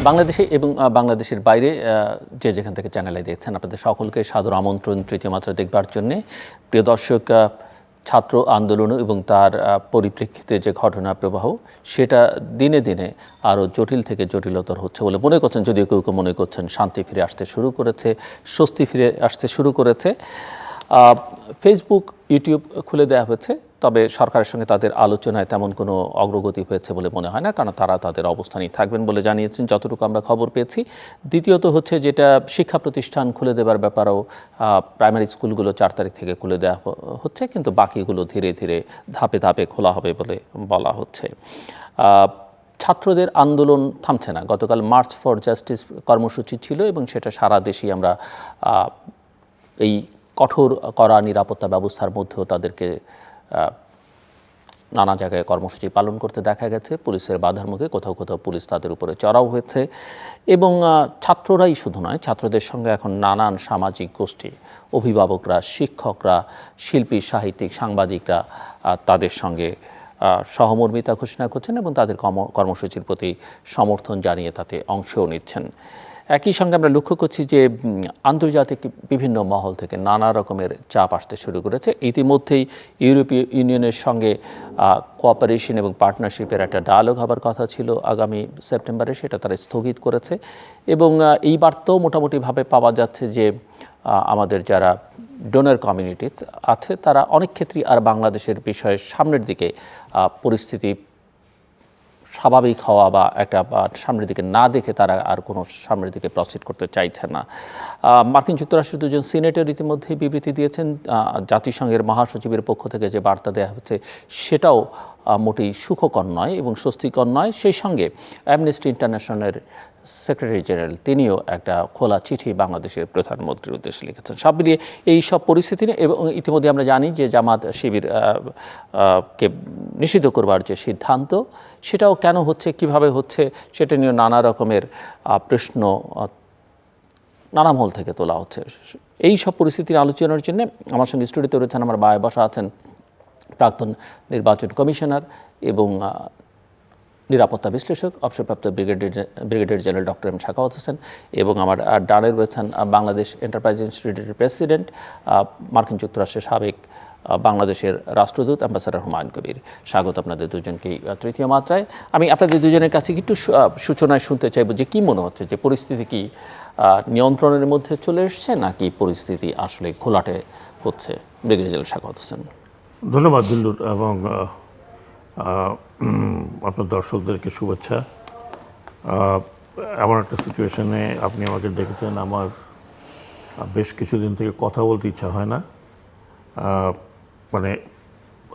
বাংলাদেশে এবং বাংলাদেশের বাইরে যে যেখান থেকে চ্যানেলে দেখছেন আপনাদের সকলকে সাদর আমন্ত্রণ তৃতীয় মাত্রা দেখবার জন্যে। প্রিয় দর্শক, ছাত্র আন্দোলন এবং তার পরিপ্রেক্ষিতে যে ঘটনা প্রবাহ সেটা দিনে দিনে আরও জটিল থেকে জটিলতর হচ্ছে বলে মনে করছেন, যদিও কেউ কেউ মনে করছেন শান্তি ফিরে আসতে শুরু করেছে, স্বস্তি ফিরে আসতে শুরু করেছে। ফেসবুক, ইউটিউব খুলে দেওয়া হয়েছে, তবে সরকারের সঙ্গে তাদের আলোচনায় তেমন কোনো অগ্রগতি হয়েছে বলে মনে হয় না, কারণ তারা তাদের অবস্থানেই থাকবেন বলে জানিয়েছেন যতটুকু আমরা খবর পেয়েছি। দ্বিতীয়ত হচ্ছে যেটা শিক্ষা প্রতিষ্ঠান খুলে দেওয়ার ব্যাপারেও প্রাইমারি স্কুলগুলো 4 তারিখ থেকে খুলে দেওয়া হচ্ছে, কিন্তু বাকিগুলো ধীরে ধীরে ধাপে ধাপে খোলা হবে বলে বলা হচ্ছে। ছাত্রদের আন্দোলন থামছে না। গতকাল মার্চ ফর জাস্টিস কর্মসূচি ছিল এবং সেটা সারা দেশেই আমরা এই কঠোর করা নিরাপত্তা ব্যবস্থার মধ্যেও তাদেরকে নানা জায়গায় কর্মসূচি পালন করতে দেখা গেছে। পুলিশের বাধার মুখে কোথাও কোথাও পুলিশ তাদের উপরে চড়াও হয়েছে এবং ছাত্ররাই শুধু নয়, ছাত্রদের সঙ্গে এখন নানান সামাজিক গোষ্ঠী, অভিভাবকরা, শিক্ষকরা, শিল্পী, সাহিত্যিক, সাংবাদিকরা তাদের সঙ্গে সহমর্মিতা ঘোষণা করছেন এবং তাদের কর্মসূচির প্রতি সমর্থন জানিয়ে তাতে অংশও নিচ্ছেন। একই সঙ্গে আমরা লক্ষ্য করছি যে আন্তর্জাতিক বিভিন্ন মহল থেকে নানা রকমের চাপ আসতে শুরু করেছে। ইতিমধ্যেই ইউরোপীয় ইউনিয়নের সঙ্গে কোঅপারেশন এবং পার্টনারশিপের একটা ডায়ালগ হবার কথা ছিল আগামী সেপ্টেম্বরে, সেটা তারা স্থগিত করেছে এবং এই বার্তাও মোটামুটিভাবে পাওয়া যাচ্ছে যে আমাদের যারা ডোনার কমিউনিটি আছে তারা অনেক ক্ষেত্রেই আর বাংলাদেশের বিষয়ে সামনের দিকে পরিস্থিতি স্বাভাবিক হওয়া বা একটা সামনের দিকে না দেখে তারা আর কোনো সামনের দিকে প্রসিড করতে চাইছে না। মার্কিন যুক্তরাষ্ট্রের দুজন সিনেটর ইতিমধ্যেই বিবৃতি দিয়েছেন। জাতিসংঘের মহাসচিবের পক্ষ থেকে যে বার্তা দেওয়া হচ্ছে সেটাও মোটেই সুখকর নয় এবং স্বস্তিকর নয়। সেই সঙ্গে অ্যামনেস্টি ইন্টারন্যাশনালের সেক্রেটারি জেনারেল তিনিও একটা খোলা চিঠি বাংলাদেশের প্রধানমন্ত্রীর উদ্দেশ্যে লিখেছেন। সব মিলিয়ে এই সব পরিস্থিতি নিয়ে এবং ইতিমধ্যে আমরা জানি যে জামাত শিবির কে নিষিদ্ধ করবার যে সিদ্ধান্ত সেটাও কেন হচ্ছে, কিভাবে হচ্ছে, সেটা নিয়ে নানা রকমের প্রশ্ন নানা মহল থেকে তোলা হচ্ছে। এই সব পরিস্থিতির আলোচনার জন্য আমার সঙ্গে স্টুডিওতে রয়েছেন, আমার বায়ে বসা আছেন প্রাক্তন নির্বাচন কমিশনার এবং নিরাপত্তা বিশ্লেষক অবসরপ্রাপ্ত brigadier general doctor M Sakhawat Hossain এবং আমার ডানে রয়েছেন বাংলাদেশ এন্টারপ্রাইজ ইনস্টিটিউটের প্রেসিডেন্ট, মার্কিন যুক্তরাষ্ট্রের সাবেক বাংলাদেশের রাষ্ট্রদূত অ্যাম্বাসাডার হুমায়ুন কবির। স্বাগত আপনাদের দুজনকেই তৃতীয় মাত্রায়। আমি আপনাদের দুজনের কাছে একটু সূচনায় শুনতে চাইব যে কী মনে হচ্ছে, যে পরিস্থিতি কি নিয়ন্ত্রণের মধ্যে চলে এসছে নাকি পরিস্থিতি আসলে ঘোলাটে হচ্ছে? Brigadier general Sakhawat Hossain. ধন্যবাদ দিল্লুর, এবং আপনার দর্শকদেরকে শুভেচ্ছা। এমন একটা সিচুয়েশনে আপনি আমাকে ডেকেছেন, আমার বেশ কিছুদিন থেকে কথা বলতে ইচ্ছা হয় না। মানে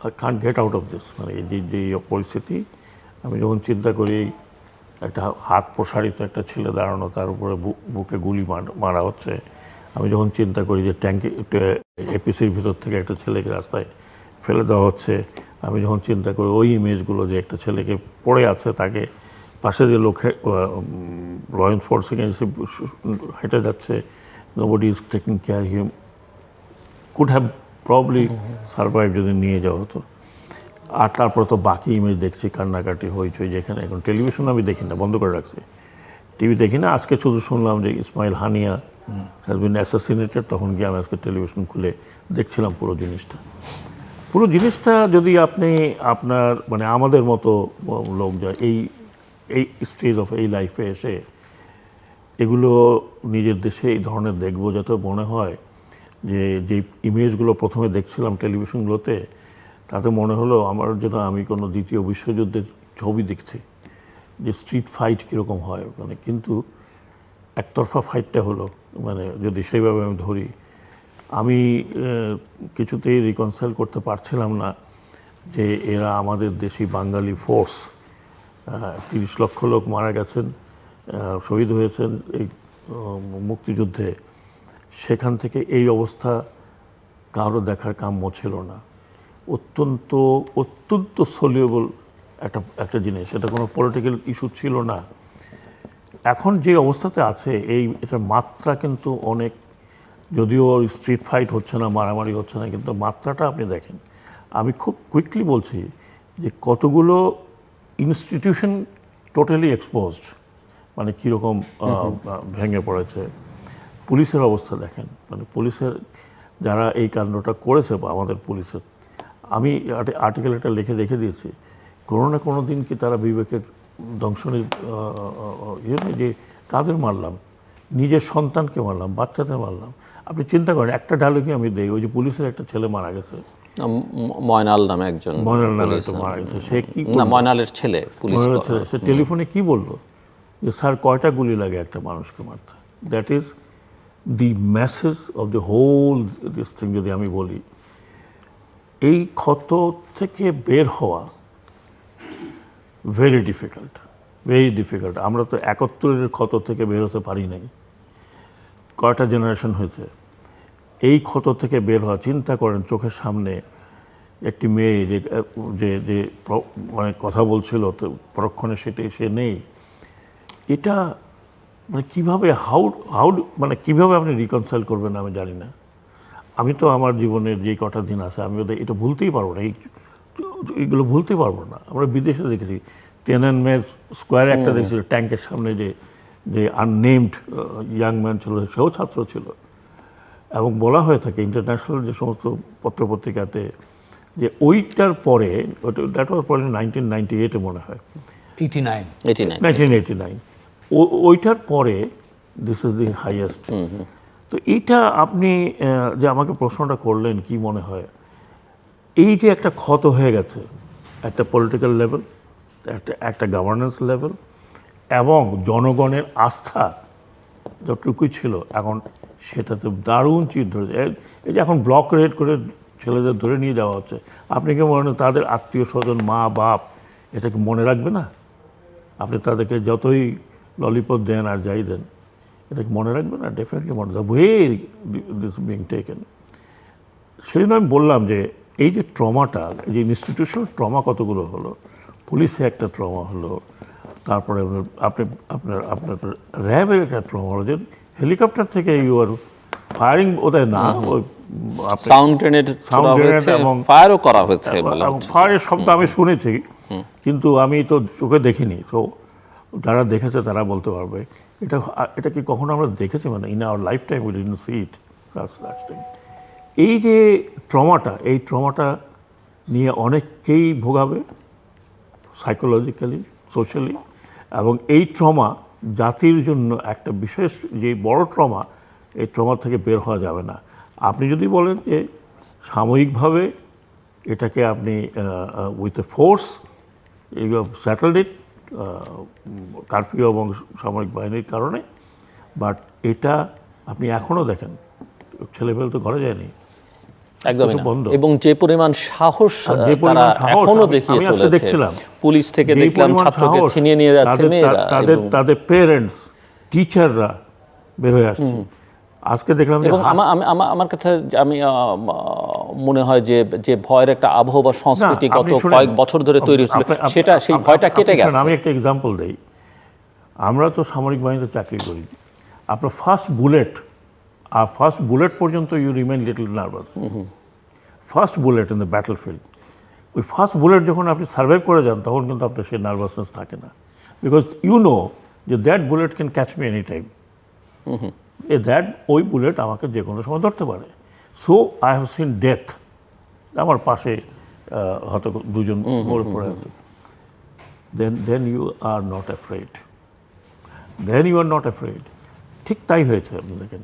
I can't get out of this, মানে এই যে পরিস্থিতি, আমি যখন চিন্তা করি একটা হাত প্রসারিত একটা ছেলে দাঁড়ানো, তার উপরে বুকে গুলি মারা হচ্ছে, আমি যখন চিন্তা করি যে এপিসির ভিতর থেকে একটা ছেলেকে রাস্তায় ফেলে দেওয়া হচ্ছে, আমি যখন চিন্তা করি ওই ইমেজগুলো যে একটা ছেলেকে পড়ে আছে, তাকে পাশে যে লোক ল এনফোর্সিং এজেন্সি হেঁটে যাচ্ছে, nobody is taking care him, could have probably survive যদি নিয়ে যাওয়া হতো। আর তারপর তো বাকি ইমেজ দেখছি, কান্নাকাটি হইচই, যেখানে এখন টেলিভিশন আমি দেখি না, বন্ধ করে রাখছি, টিভি দেখি না। আজকে শুধু শুনলাম যে Ismail Haniyeh has been assassinated, তখন গিয়ে আমি আজকে টেলিভিশন খুলে দেখছিলাম পুরো জিনিসটা। যদি আপনি আপনার মানে আমাদের মতো লোক যা এই স্টেজ অফ এই লাইফে এসে এগুলো নিজের দেশে এই ধরনের দেখবো, যাতে মনে হয় যে ইমেজগুলো প্রথমে দেখছিলাম টেলিভিশনগুলোতে, তাতে মনে হলো আমার যেন আমি কোনো দ্বিতীয় বিশ্বযুদ্ধের ছবি দেখছি, যে স্ট্রিট ফাইট কীরকম হয়, মানে কিন্তু একতরফা ফাইটটা হলো, মানে যদি সেইভাবে আমি ধরি, আমি কিছুতেই রিকনসাইল করতে পারছিলাম না যে এরা আমাদের দেশি বাঙালি ফোর্স, 30 লক্ষ লোক মারা গেছেন, শহীদ হয়েছেন এই মুক্তিযুদ্ধে, সেখান থেকে এই অবস্থা কারো দেখার কাম্য ছিল না। অত্যন্ত সলিউবল একটা জিনিস, এটা কোনো পলিটিক্যাল ইস্যু ছিল না। এখন যে অবস্থাতে আছে এটার মাত্রা কিন্তু অনেক, যদিও স্ট্রিট ফাইট হচ্ছে না, মারামারি হচ্ছে না, কিন্তু মাত্রাটা আপনি দেখেন। আমি খুব কুইকলি বলছি যে কতগুলো ইনস্টিটিউশন টোটালি এক্সপোজড, মানে কীরকম ভেঙে পড়েছে। পুলিশের অবস্থা দেখেন, মানে পুলিশের যারা এই কাণ্ডটা করেছে বা আমাদের পুলিশের, আমি আর্টিকেল একটা লিখে রেখে দিয়েছি, কোনো না কোনো দিন কি তারা বিবেকের দংশনের ইয়ে নেই যে কাদের মারলাম, নিজের সন্তানকে মারলাম, বাচ্চাদের মারলাম। আপনি চিন্তা করেন, একটা ডায়লগে আমি দেই, ওই যে পুলিশের একটা ছেলে মারা গেছে, ময়নাল নামে একজন, ময়নাল নামে একটা মারা গেছে, সে কি না ময়নালের ছেলে পুলিশ, ময়নালের ছেলে, সে টেলিফোনে কি বললো যে স্যার কয়টা গুলি লাগে একটা মানুষকে মারতে। That is the message of the whole this thing. যদি আমি বলি, এই ক্ষত থেকে বের হওয়া ভেরি ডিফিকাল্ট, ভেরি ডিফিকাল্ট। আমরা তো 71-এর ক্ষত থেকে বের হতে পারি নাই, কয়টা জেনারেশন হয়েছে। এই ক্ষত থেকে বের হওয়া, চিন্তা করেন চোখের সামনে একটি মেয়ে যে যে যে মানে কথা বলছিল, তো পরক্ষণে সেটা সে নেই। এটা মানে কীভাবে হাউ মানে কীভাবে আপনি রিকনসাইল করবেন আমি জানি না। আমি তো আমার জীবনের যে কটা দিন আছে আমি ওদের এটা ভুলতেই পারবো না, এইগুলো ভুলতে পারবো না। আমরা বিদেশে দেখেছি, টিয়ানানমেন স্কোয়ারে একটা দেখেছিল, ট্যাঙ্কের সামনে যে যে আননেমড ইয়াং ম্যান ছিল, সেও ছাত্র ছিল। এবং বলা হয়ে থাকে ইন্টারন্যাশনাল যে সমস্ত পত্রপত্রিকাতে যে ওইটার পরে, দ্যাট ওয়াজ পরে 1998-এ মনে হয়, 1989, ওইটার পরে দিস ইজ দি হাইয়েস্ট। তো এইটা আপনি যে আমাকে প্রশ্নটা করলেন, কি মনে হয়, এই যে একটা ক্ষত হয়ে গেছে একটা পলিটিক্যাল লেভেল, একটা গভর্নেন্স লেভেল, এবং জনগণের আস্থা যতটুকুই ছিল এখন সেটাতে দারুণ চির ধরেছে। এই যে এখন ব্লক রেড করে ছেলেদের ধরে নিয়ে যাওয়া হচ্ছে, আপনি কি মনে হয় তাদের আত্মীয় স্বজন, মা বাপ এটাকে মনে রাখবে না? আপনি তাদেরকে যতই ললিপপ দেন আর যাই দেন, এটাকে মনে রাখবে না? ডেফিনেটলি মনে রাখবে। Way this being taken. সেই জন্য আমি বললাম যে এই যে ট্রমাটা, এই যে ইনস্টিটিউশনাল ট্রমা কতগুলো হলো, পুলিশে একটা ট্রমা হলো, তারপরে আপনি আপনার আপনার র্যাবের একটা ট্রমা হলো, যে হেলিকপ্টার থেকে ইউ আর ফায়ারিং, ওদের না, ওই সাউন্ড গ্রেনেড এবং ফায়ারও করা হয়েছে, ফায়ারের শব্দ আমি শুনেছি, কিন্তু আমি তো চোখে দেখিনি। তো যারা দেখেছে তারা বলতে পারবে এটা কি কখনো আমরা দেখেছি, মানে in our lifetime we didn't see it. এই যে ট্রমাটা, এই ট্রমাটা নিয়ে অনেককেই ভোগাবে সাইকোলজিক্যালি, সোশ্যালি, এবং এই ট্রমা জাতির জন্য একটা বিশেষ যে বড় ট্রমা, এই ট্রমা থেকে বের হওয়া যাবে না। আপনি যদি বলেন যে সাময়িকভাবে এটাকে আপনি with a force you have settled it, curfew এবং সামরিক বাহিনীর কারণে, বাট এটা আপনি এখনও দেখেন ছেলেপেলে তো ঘরে যায়নি, একদমই না। এবং যে পরিমাণ সাহস তারা এখনো দেখিয়ে চলেছে, পুলিশ থেকে দেখলাম ছাত্রকে ছিনিয়ে নিয়ে যাচ্ছে মেয়েরা, তাদের পেরেন্টস, টিচাররা বের হয়ে আসছে। আজকে দেখলাম, এবং আমার কাছে আমি মনে হয় যে যে ভয়ের একটা আবহ বা সংস্কৃতি গত কয়েক বছর ধরে তৈরি হয়েছিল, সেটা সেই ভয়টা কেটে গেছে। আমি একটা এক্সাম্পল দেই, আমরা তো সামরিক বাহিনীতে চাকরি করি, আপনার ফার্স্ট বুলেট পর্যন্ত you remain little nervous. First bullet in the battlefield, ওই ফার্স্ট বুলেট যখন আপনি সার্ভাইভ করে যান, তখন কিন্তু আপনার সেই নার্ভাসনেস থাকে না, বিকজ ইউ নো যে that bullet can catch me any time. ওই বুলেট আমাকে যে কোনো সময় ধরতে পারে। So I have seen death, আমার পাশে হয়তো দুজন মরে পড়ে আছে, then you are not afraid, ঠিক তাই হয়েছে। আপনি দেখেন,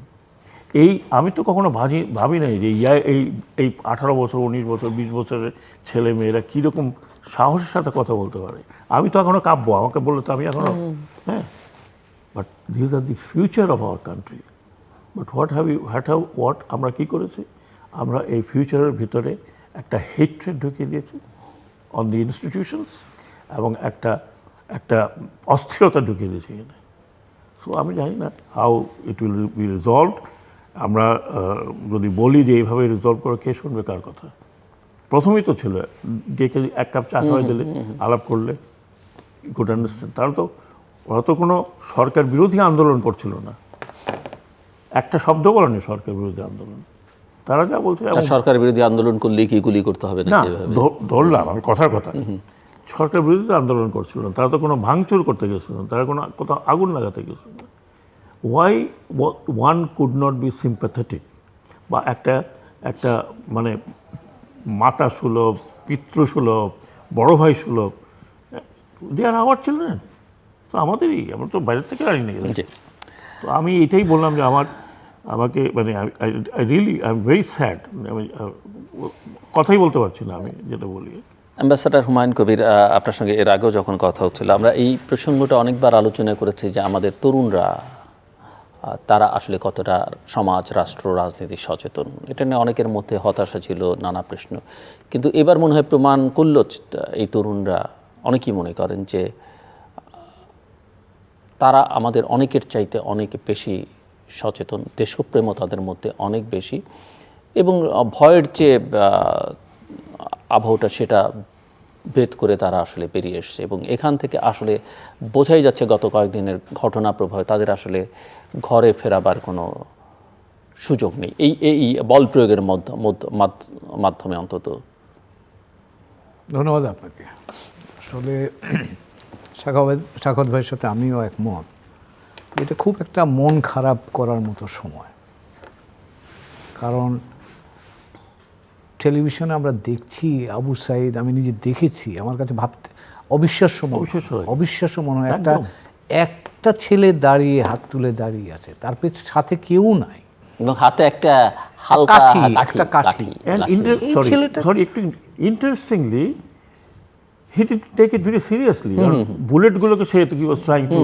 এই আমি তো কখনো ভাবি নাই যে এই 18 বছর, 19 বছর, 20 বছরের ছেলে মেয়েরা কীরকম সাহসের সাথে কথা বলতে পারে। আমি তো এখনও কাঁপবো, আমাকে বললে তো আমি এখনও, হ্যাঁ। But this are the future of our country. But what আমরা কী করেছি, আমরা এই ফিউচারের ভিতরে একটা হেট্রেড ঢুকিয়ে দিয়েছি অন দি ইনস্টিটিউশনস, এবং একটা অস্থিরতা ঢুকিয়ে দিয়েছি এখানে। সো আমি জানি না how it will be resolved. আমরা যদি বলি যে এইভাবে রিজলভ করে, কে শুনবে কার কথা? প্রথমেই তো ছিল ডেকে এক কাপ চা খাওয়াই দিলে, আলাপ করলে, গুড আন্ডারস্ট্যান্ড। ওরা তো কোনো সরকার বিরোধী আন্দোলন করছিল না, একটা শব্দ বলেনি সরকার বিরোধী আন্দোলন। তারা যা বলছে, সরকার বিরোধী আন্দোলন করলে কি গুলি করতে হবে না, ধরলাম আমি কথার কথা, সরকার বিরোধী আন্দোলন করছিল না, তারা তো কোনো ভাঙচুর করতে গেছিল না, তারা কোনো কোথাও আগুন লাগাতে গেছিল না। Why one could not be sympathetic, বা একটা মানে মাতা সুলভ, পিতৃসুলভ, বড় ভাই সুলভ, দে আর আওয়ার চিলড্রেন, তো আমাদেরই, আমরা তো বাইরের থেকে আনি নিয়ে। তো আমি এটাই বললাম যে আমাকে মানে I really I am very sad, আমি কথাই বলতে পারছি না আমি যেটা বলি। অ্যাম্বাসাডার হুমায়ুন কবির, আপনার সঙ্গে এর আগেও যখন কথা হচ্ছিল আমরা এই প্রসঙ্গটা অনেকবার আলোচনা করেছি যে আমাদের তরুণরা তারা আসলে কতটা সমাজ, রাষ্ট্র, রাজনীতি সচেতন, এটা নিয়ে অনেকের মধ্যে হতাশা ছিল, নানা প্রশ্ন। কিন্তু এবার মনে হয় প্রমাণ করল এই তরুণরা, অনেকেই মনে করেন যে তারা আমাদের অনেকের চাইতে অনেক বেশি সচেতন, দেশপ্রেমও তাদের মধ্যে অনেক বেশি, এবং ভয়ের যে আবহটা সেটা ভেদ করে তারা আসলে বেরিয়ে এসছে। এবং এখান থেকে আসলে বোঝাই যাচ্ছে গত কয়েকদিনের ঘটনা প্রবাহে তাদের আসলে ঘরে ফেরাবার কোনো সুযোগ নেই এই এই বল প্রয়োগের মাধ্যমে অন্তত। ধন্যবাদ আপনাকে। আসলে সাখাওয়াত ভাইয়ের সাথে আমিও একমত, এটা খুব একটা মন খারাপ করার মতো সময়। কারণ টেলিভিশনে আমরা দেখছি আবু সাইদ, আমি নিজে দেখেছি, আমার কাছে ভাবতে অবিশ্বাস্য মনে হয়। একটা ছেলে দাঁড়িয়ে হাত তুলে দাঁড়িয়ে আছে, তার সাথে কেউ নাই, এবং হাতে একটা হালকা কাঠি। একটু interestingly he did take it very seriously. বুলেটগুলোকে সে he was trying to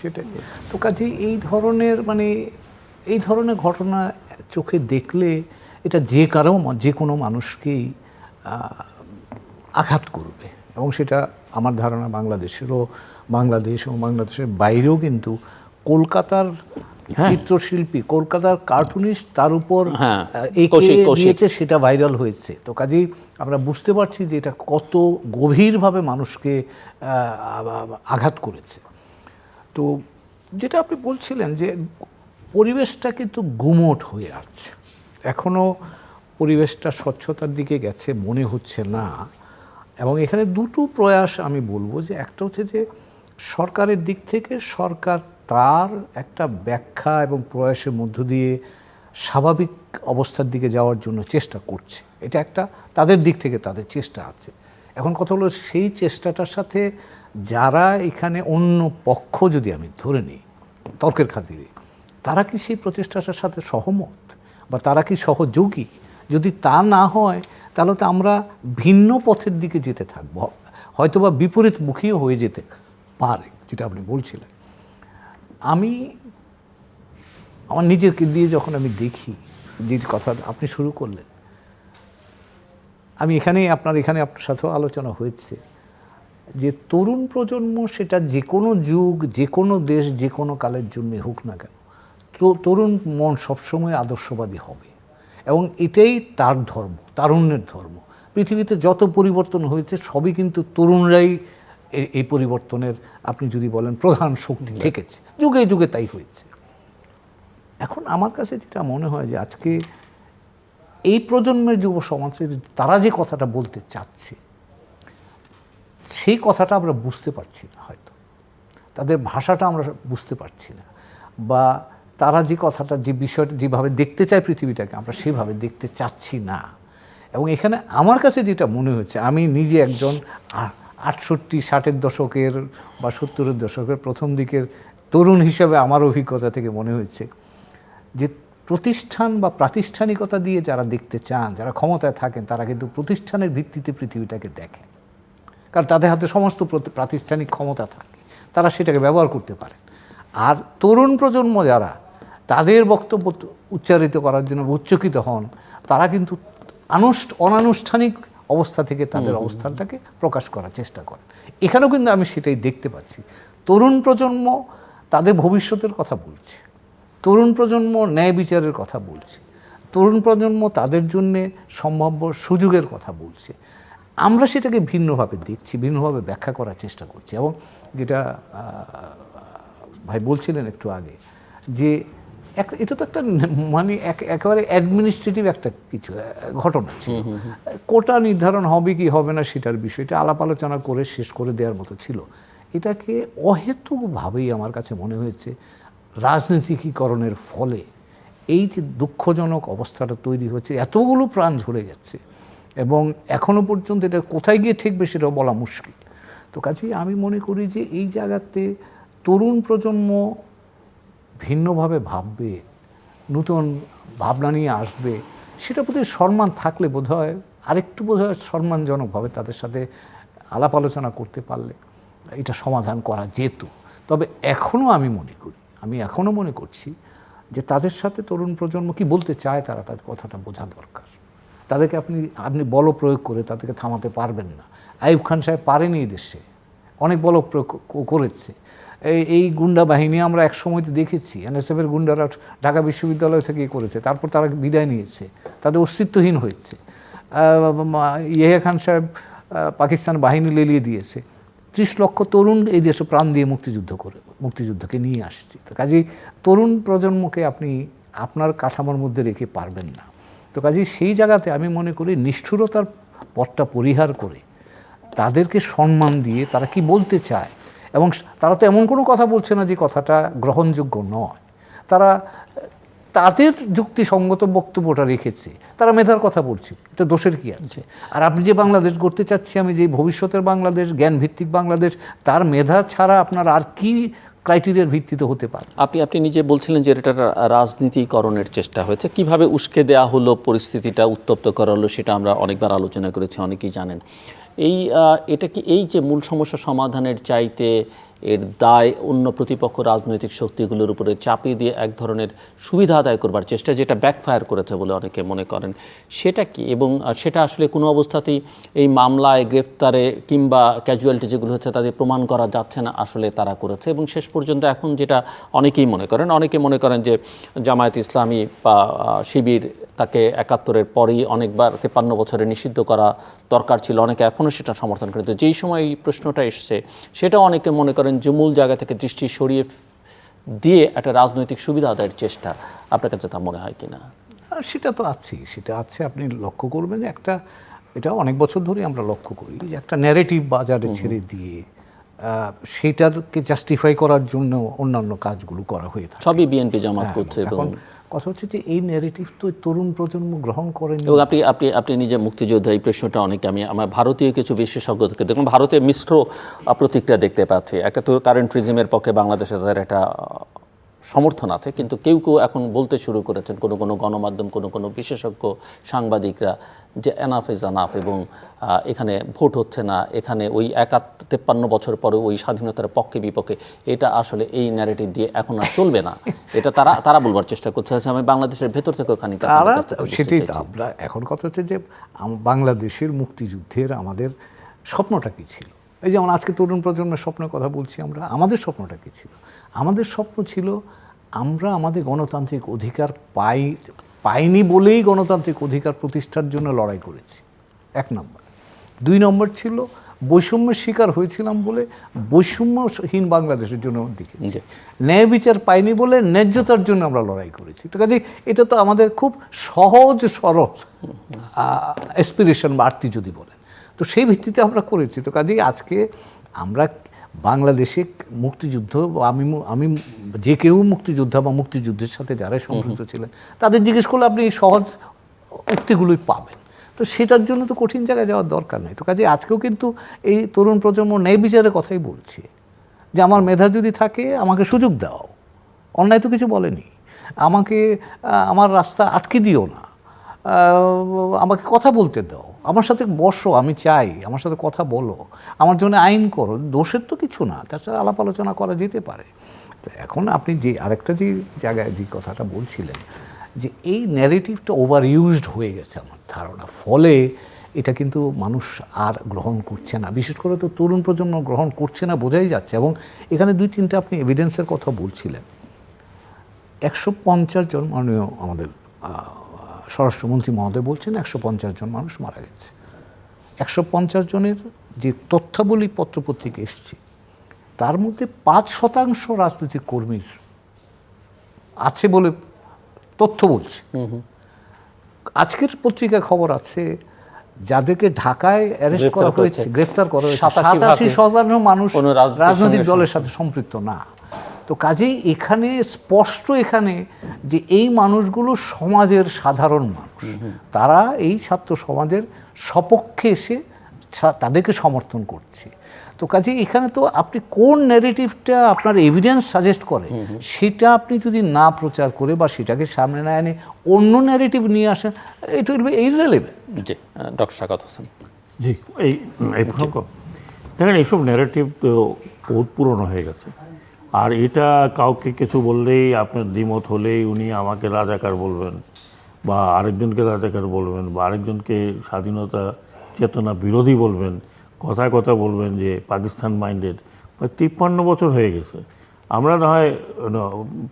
সেটাই তো। কাজে এই ধরনের ঘটনা চোখে দেখলে এটা যে কোনো মানুষকেই আঘাত করবে। এবং সেটা আমার ধারণা বাংলাদেশ এবং বাংলাদেশের বাইরেও কিন্তু কলকাতার চিত্রশিল্পী, কলকাতার কার্টুনিস্ট তার উপর দিয়েছে, সেটা ভাইরাল হয়েছে। তো কাজেই আমরা বুঝতে পারছি যে এটা কত গভীরভাবে মানুষকে আঘাত করেছে। তো যেটা আপনি বলছিলেন যে পরিবেশটা কিন্তু গুমোট হয়ে আছে, এখনও পরিবেশটা স্বচ্ছতার দিকে গেছে মনে হচ্ছে না। এবং এখানে দুটো প্রয়াস আমি বলবো, যে একটা হচ্ছে যে সরকারের দিক থেকে সরকার তার একটা ব্যাখ্যা এবং প্রয়াসের মধ্য দিয়ে স্বাভাবিক অবস্থার দিকে যাওয়ার জন্য চেষ্টা করছে, এটা একটা তাদের দিক থেকে তাদের চেষ্টা আছে। এখন কথা হলো সেই চেষ্টাটার সাথে যারা এখানে অন্য পক্ষ, যদি আমি ধরে নিই তর্কের খাতিরে, তারা কি সেই প্রচেষ্টাটার সাথে সহমত বা তারা কি সহযোগী? যদি তা না হয় তাহলে তো আমরা ভিন্ন পথের দিকে যেতে থাকবো, হয়তোবা বিপরীতমুখীও হয়ে যেতে পারে, যেটা আপনি বলছিলেন। আমার নিজেকে দিয়ে যখন আমি দেখি, যে কথা আপনি শুরু করলেন, আমি আপনার সাথেও আলোচনা হয়েছে যে তরুণ প্রজন্ম, সেটা যে কোনো যুগ, যে কোনো দেশ, যে কোনো কালের জন্য হোক না কেন, তরুণ মন সবসময় আদর্শবাদী হবে। এবং এটাই তার ধর্ম, তারুণ্যের ধর্ম। পৃথিবীতে যত পরিবর্তন হয়েছে সবই কিন্তু তরুণরাই এই পরিবর্তনের, আপনি যদি বলেন, প্রধান শক্তি থেকেছে, যুগে যুগে তাই হয়েছে। এখন আমার কাছে যেটা মনে হয় যে আজকে এই প্রজন্মের যুব সমাজের তারা যে কথাটা বলতে চাচ্ছে, সেই কথাটা আমরা বুঝতে পারছি না, হয়তো তাদের ভাষাটা আমরা বুঝতে পারছি না, বা তারা যে কথাটা, যে বিষয়টা যেভাবে দেখতে চায় পৃথিবীটাকে, আমরা সেভাবে দেখতে চাচ্ছি না। এবং এখানে আমার কাছে যেটা মনে হচ্ছে, আমি নিজে একজন 68-60-এর দশকের বা 70-এর দশকের প্রথম দিকের তরুণ হিসাবে আমার অভিজ্ঞতা থেকে মনে হচ্ছে যে প্রতিষ্ঠান বা প্রাতিষ্ঠানিকতা দিয়ে যারা দেখতে চান, যারা ক্ষমতায় থাকেন, তারা কিন্তু প্রতিষ্ঠানের ভিত্তিতে পৃথিবীটাকে দেখেন, কারণ তাদের হাতে সমস্ত প্রাতিষ্ঠানিক ক্ষমতা থাকে, তারা সেটাকে ব্যবহার করতে পারেন। আর তরুণ প্রজন্ম যারা, তাদের বক্তব্য উচ্চারিত করার জন্য উচ্চকিত হন, তারা কিন্তু অনানুষ্ঠানিক অবস্থা থেকে তাদের অবস্থানটাকে প্রকাশ করার চেষ্টা করেন। এখানেও কিন্তু আমি সেটাই দেখতে পাচ্ছি। তরুণ প্রজন্ম তাদের ভবিষ্যতের কথা বলছে, তরুণ প্রজন্ম ন্যায় বিচারের কথা বলছে, তরুণ প্রজন্ম তাদের জন্যে সম্ভাব্য সুযোগের কথা বলছে। আমরা সেটাকে ভিন্নভাবে দেখছি, ভিন্নভাবে ব্যাখ্যা করার চেষ্টা করছি। এবং যেটা ভাই বলছিলেন একটু আগে, যে এটা তো একটা মানে একেবারে অ্যাডমিনিস্ট্রেটিভ একটা কিছু ঘটনা ছিল। কোটা নির্ধারণ হবে কি হবে না সেটার বিষয়টা আলাপ আলোচনা করে শেষ করে দেওয়ার মতো ছিল। এটাকে অহেতুকভাবেই আমার কাছে মনে হয়েছে রাজনীতিকীকরণের ফলে এই যে দুঃখজনক অবস্থাটা তৈরি হচ্ছে, এতগুলো প্রাণ ঝরে যাচ্ছে এবং এখনো পর্যন্ত এটা কোথায় গিয়ে ঠেকবে সেটাও বলা মুশকিল। তো কাজেই আমি মনে করি যে এই জায়গাতে তরুণ প্রজন্ম ভিন্নভাবে ভাববে, নতুন ভাবনা নিয়ে আসবে, সেটা বোধহয় সম্মান থাকলে বোধহয় আরেকটু বোধহয় সম্মানজনকভাবে তাদের সাথে আলাপ আলোচনা করতে পারলে এটা সমাধান করা যেত। তবে এখনও আমি এখনও মনে করছি যে তাদের সাথে তরুণ প্রজন্ম কি বলতে চায় তারা তাদের কথাটা বোঝা দরকার। তাদেরকে আপনি বল প্রয়োগ করে তাদেরকে থামাতে পারবেন না। আইয়ুব খান সাহেব পারেনি এই দেশে, অনেক বল প্রয়োগ করেছে। এই গুন্ডা বাহিনী আমরা এক সময়তে দেখেছি, এনএসএফের গুন্ডারা ঢাকা বিশ্ববিদ্যালয় থেকে করেছে, তারপর তারা বিদায় নিয়েছে, তাদের অস্তিত্বহীন হয়েছে। ইয়াহিয়া খান সাহেব পাকিস্তান বাহিনী লেলিয়ে দিয়েছে। 30 লক্ষ তরুণ এই দেশে প্রাণ দিয়ে মুক্তিযুদ্ধকে নিয়ে আসছে। তো কাজেই তরুণ প্রজন্মকে আপনি আপনার কাঠামোর মধ্যে রেখে পারবেন না। তো কাজেই সেই জায়গাতে আমি মনে করি নিষ্ঠুরতার পথটা পরিহার করে তাদেরকে সম্মান দিয়ে তারা কি বলতে চায়, এবং তারা তো এমন কোনো কথা বলছে না যে কথাটা গ্রহণযোগ্য নয়, তারা তাদের যুক্তিসঙ্গত বক্তব্যটা রেখেছে, তারা মেধার কথা বলছে, এটা দোষের কি আছে? আর আপনি যে বাংলাদেশ গড়তে চাচ্ছি, আমি যে ভবিষ্যতের বাংলাদেশ, জ্ঞানভিত্তিক বাংলাদেশ, তার মেধা ছাড়া আপনার আর কি ক্রাইটেরিয়ার ভিত্তিতে হতে পারে? আপনি নিজে বলছিলেন যে এটা রাজনীতিকরণের চেষ্টা হয়েছে, কিভাবে উস্কে দেওয়া হলো, পরিস্থিতিটা উত্তপ্ত করা হলো, সেটা আমরা অনেকবার আলোচনা করেছি, অনেকেই জানেন। এটা কি এই যে মূল সমস্যা সমাধানের চাইতে এর দায় অন্য প্রতিপক্ষ রাজনৈতিক শক্তিগুলোর উপরে চাপিয়ে দিয়ে এক ধরনের সুবিধা আদায় করবার চেষ্টা, যেটা ব্যাকফায়ার করেছে বলে অনেকে মনে করেন, সেটা কি? এবং সেটা আসলে কোনো অবস্থাতেই এই মামলায়, গ্রেফতারে কিংবা ক্যাজুয়ালিটি যেগুলো হচ্ছে তাদের প্রমাণ করা যাচ্ছে না আসলে তারা করেছে। এবং শেষ পর্যন্ত এখন যেটা অনেকে মনে করেন যে জামায়াত ইসলামী বা শিবির তাকে ৭১-এর পরেই অনেকবার ৫৩ বছরে নিষিদ্ধ করা দরকার ছিল, অনেকে এখনও সেটা সমর্থন করে। তো যেই সময় এই প্রশ্নটা এসেছে, সেটাও অনেকে মনে করেন যে মূল জায়গা থেকে দৃষ্টি সরিয়ে দিয়ে একটা রাজনৈতিক সুবিধা আদায়ের চেষ্টা। আপনার কাছে তা মনে হয় কিনা? সেটা তো আছে, আপনি লক্ষ্য করবেন এটা অনেক বছর ধরে আমরা লক্ষ্য করি যে একটা ন্যারেটিভ বাজারে ছেড়ে দিয়ে সেটাকে জাস্টিফাই করার জন্য অন্যান্য কাজগুলো করা হয়ে থাকে। সবই বিএনপি জামাত করছে। এবং কথা হচ্ছে যে এই ন্যারেটিভ তো তরুণ প্রজন্ম গ্রহণ করেনি। এবং আপনি নিজে মুক্তিযোদ্ধা, এই প্রশ্নটা অনেকে আমার ভারতীয় কিছু বিশেষজ্ঞ থেকে দেখুন, ভারতে মিশ্র প্রতিক্রিয়া দেখতে পাচ্ছি। একটা তো কারেন্ট রিজিমের পক্ষে বাংলাদেশে তাদের একটা সমর্থন আছে, কিন্তু কেউ এখন বলতে শুরু করেছেন, কোনো গণমাধ্যম, কোনো বিশেষজ্ঞ সাংবাদিকরা, যে এনাফ ইজ এনাফ, এবং এখানে ভোট হচ্ছে না, এখানে ওই ৫৩ বছর পরে ওই স্বাধীনতার পক্ষে বিপক্ষে, এটা আসলে এই ন্যারেটিভ দিয়ে এখন আর চলবে না, এটা তারা বলবার চেষ্টা করছে। আমি বাংলাদেশের ভেতর থেকেও খানিকটা সেটাই তো আমরা এখন কথা হচ্ছে যে বাংলাদেশের মুক্তিযুদ্ধের আমাদের স্বপ্নটা কী ছিল। এই যেমন আজকে তরুণ প্রজন্মের স্বপ্নের কথা বলছি আমরা, আমাদের স্বপ্নটা কী ছিল? আমাদের স্বপ্ন ছিল আমরা আমাদের গণতান্ত্রিক অধিকার পাইনি বলেই গণতান্ত্রিক অধিকার প্রতিষ্ঠার জন্য লড়াই করেছি, ১ নম্বর। ২ নম্বর ছিল বৈষম্যের শিকার হয়েছিলাম বলে বৈষম্যহীন বাংলাদেশের জন্য দিকে ন্যায় বিচার পাইনি বলে ন্যায্যতার জন্য আমরা লড়াই করেছি। তো কাজে এটা তো আমাদের খুব সহজ সরল অ্যাসপিরেশন বা আর্তি যদি বলেন, তো সেই ভিত্তিতে আমরা করেছি। তো কাজেই আজকে আমরা বাংলাদেশে মুক্তিযুদ্ধ, আমি যে কেউ মুক্তিযোদ্ধা বা মুক্তিযুদ্ধের সাথে যারা সম্পৃক্ত ছিলেন তাদের জিজ্ঞেস করলে আপনি সহজ উক্তিগুলোই পাবেন। তো সেটার জন্য তো কঠিন জায়গায় যাওয়ার দরকার নেই। তো কাজে আজকেও কিন্তু এই তরুণ প্রজন্ম ন্যায় বিচারের কথাই বলছে, যে আমার মেধা যদি থাকে আমাকে সুযোগ দাও, অন্যায় তো কিছু বলেনি, আমাকে আমার রাস্তা আটকে দিও না, আমাকে কথা বলতে দাও, আমার সাথে বসো, আমি চাই আমার সাথে কথা বলো, আমার জন্য আইন করো, দোষের তো কিছু না, তার সাথে আলাপ আলোচনা করা যেতে পারে। তো এখন আপনি যে আরেকটা যে জায়গায় যে কথাটা বলছিলেন, যে এই ন্যারেটিভটা ওভার ইউজড হয়ে গেছে আমার ধারণা, ফলে এটা কিন্তু মানুষ আর গ্রহণ করছে না, বিশেষ করে তো তরুণ প্রজন্ম গ্রহণ করছে না, বোঝাই যাচ্ছে। এবং এখানে ২-৩টা আপনি এভিডেন্সের কথা বলছিলেন। ১৫০ জন মাননীয় আমাদের স্বরাষ্ট্রমন্ত্রী মহোদয় বলছেন ১৫০ জন মানুষ মারা গেছে। ১৫০ জনের যে তথ্যাবলী পত্রপত্রিকা এসছে, তার মধ্যে ৫% রাজনৈতিক কর্মীর আছে বলে তথ্য বলছি। আজকের পত্রিকায় খবর আছে যাদেরকে ঢাকায় অ্যারেস্ট করা হয়েছে, গ্রেফতার করা হয়েছে, 87% মানুষ কোনো রাজনৈতিক দলের সাথে সম্পৃক্ত না। তো কাজেই এখানে স্পষ্ট এখানে যে এই মানুষগুলো সমাজের সাধারণ মানুষ, তারা এই ছাত্র সমাজের সপক্ষে এসে তাদেরকে সমর্থন করছে। তো কাজেই এখানে তো আপনি কোন ন্যারেটিভটা আপনার এভিডেন্স সাজেস্ট করে সেটা আপনি যদি না প্রচার করে বা সেটাকে সামনে না এনে অন্য ন্যারেটিভ নিয়ে আসেন, এটা উইল বি ইররিলেভেন্ট। জি, ডক্টর শাকাত হোসেন। জি, এই প্রসঙ্গ দেখেন, এইসব ন্যারেটিভ তো বহুত পুরনো হয়ে গেছে। আর এটা কাউকে কিছু বললেই, আপনার দ্বিমত হলেই উনি আমাকে রাজাকার বলবেন, বা আরেকজনকে রাজাকার বলবেন, বা আরেকজনকে স্বাধীনতা চেতনা বিরোধী বলবেন, কথায় কথা বলবেন যে পাকিস্তান মাইন্ডেড। 53 বছর হয়ে গেছে, আমরা না হয়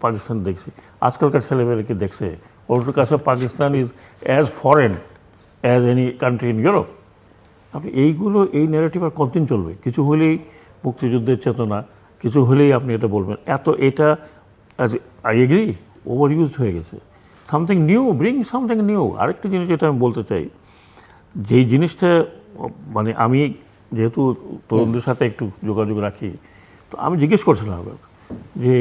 পাকিস্তান দেখছি, আজকালকার ছেলেমেয়েকে দেখছে, ওর কাছে Pakistan is as foreign as any country in Europe. আপনি এই ন্যারেটিভ আর কতদিন চলবে? কিছু হলেই মুক্তিযুদ্ধের চেতনা, কিছু হলেই আপনি এটা বলবেন। এটা আই এগ্রি, ওভার ইউজড হয়ে গেছে। Something new, bring something new. আরেকটা জিনিস যেটা আমি বলতে চাই, যেই জিনিসটা মানে আমি যেহেতু তরুণদের সাথে একটু যোগাযোগ রাখি, তো আমি জিজ্ঞেস করছিলাম যে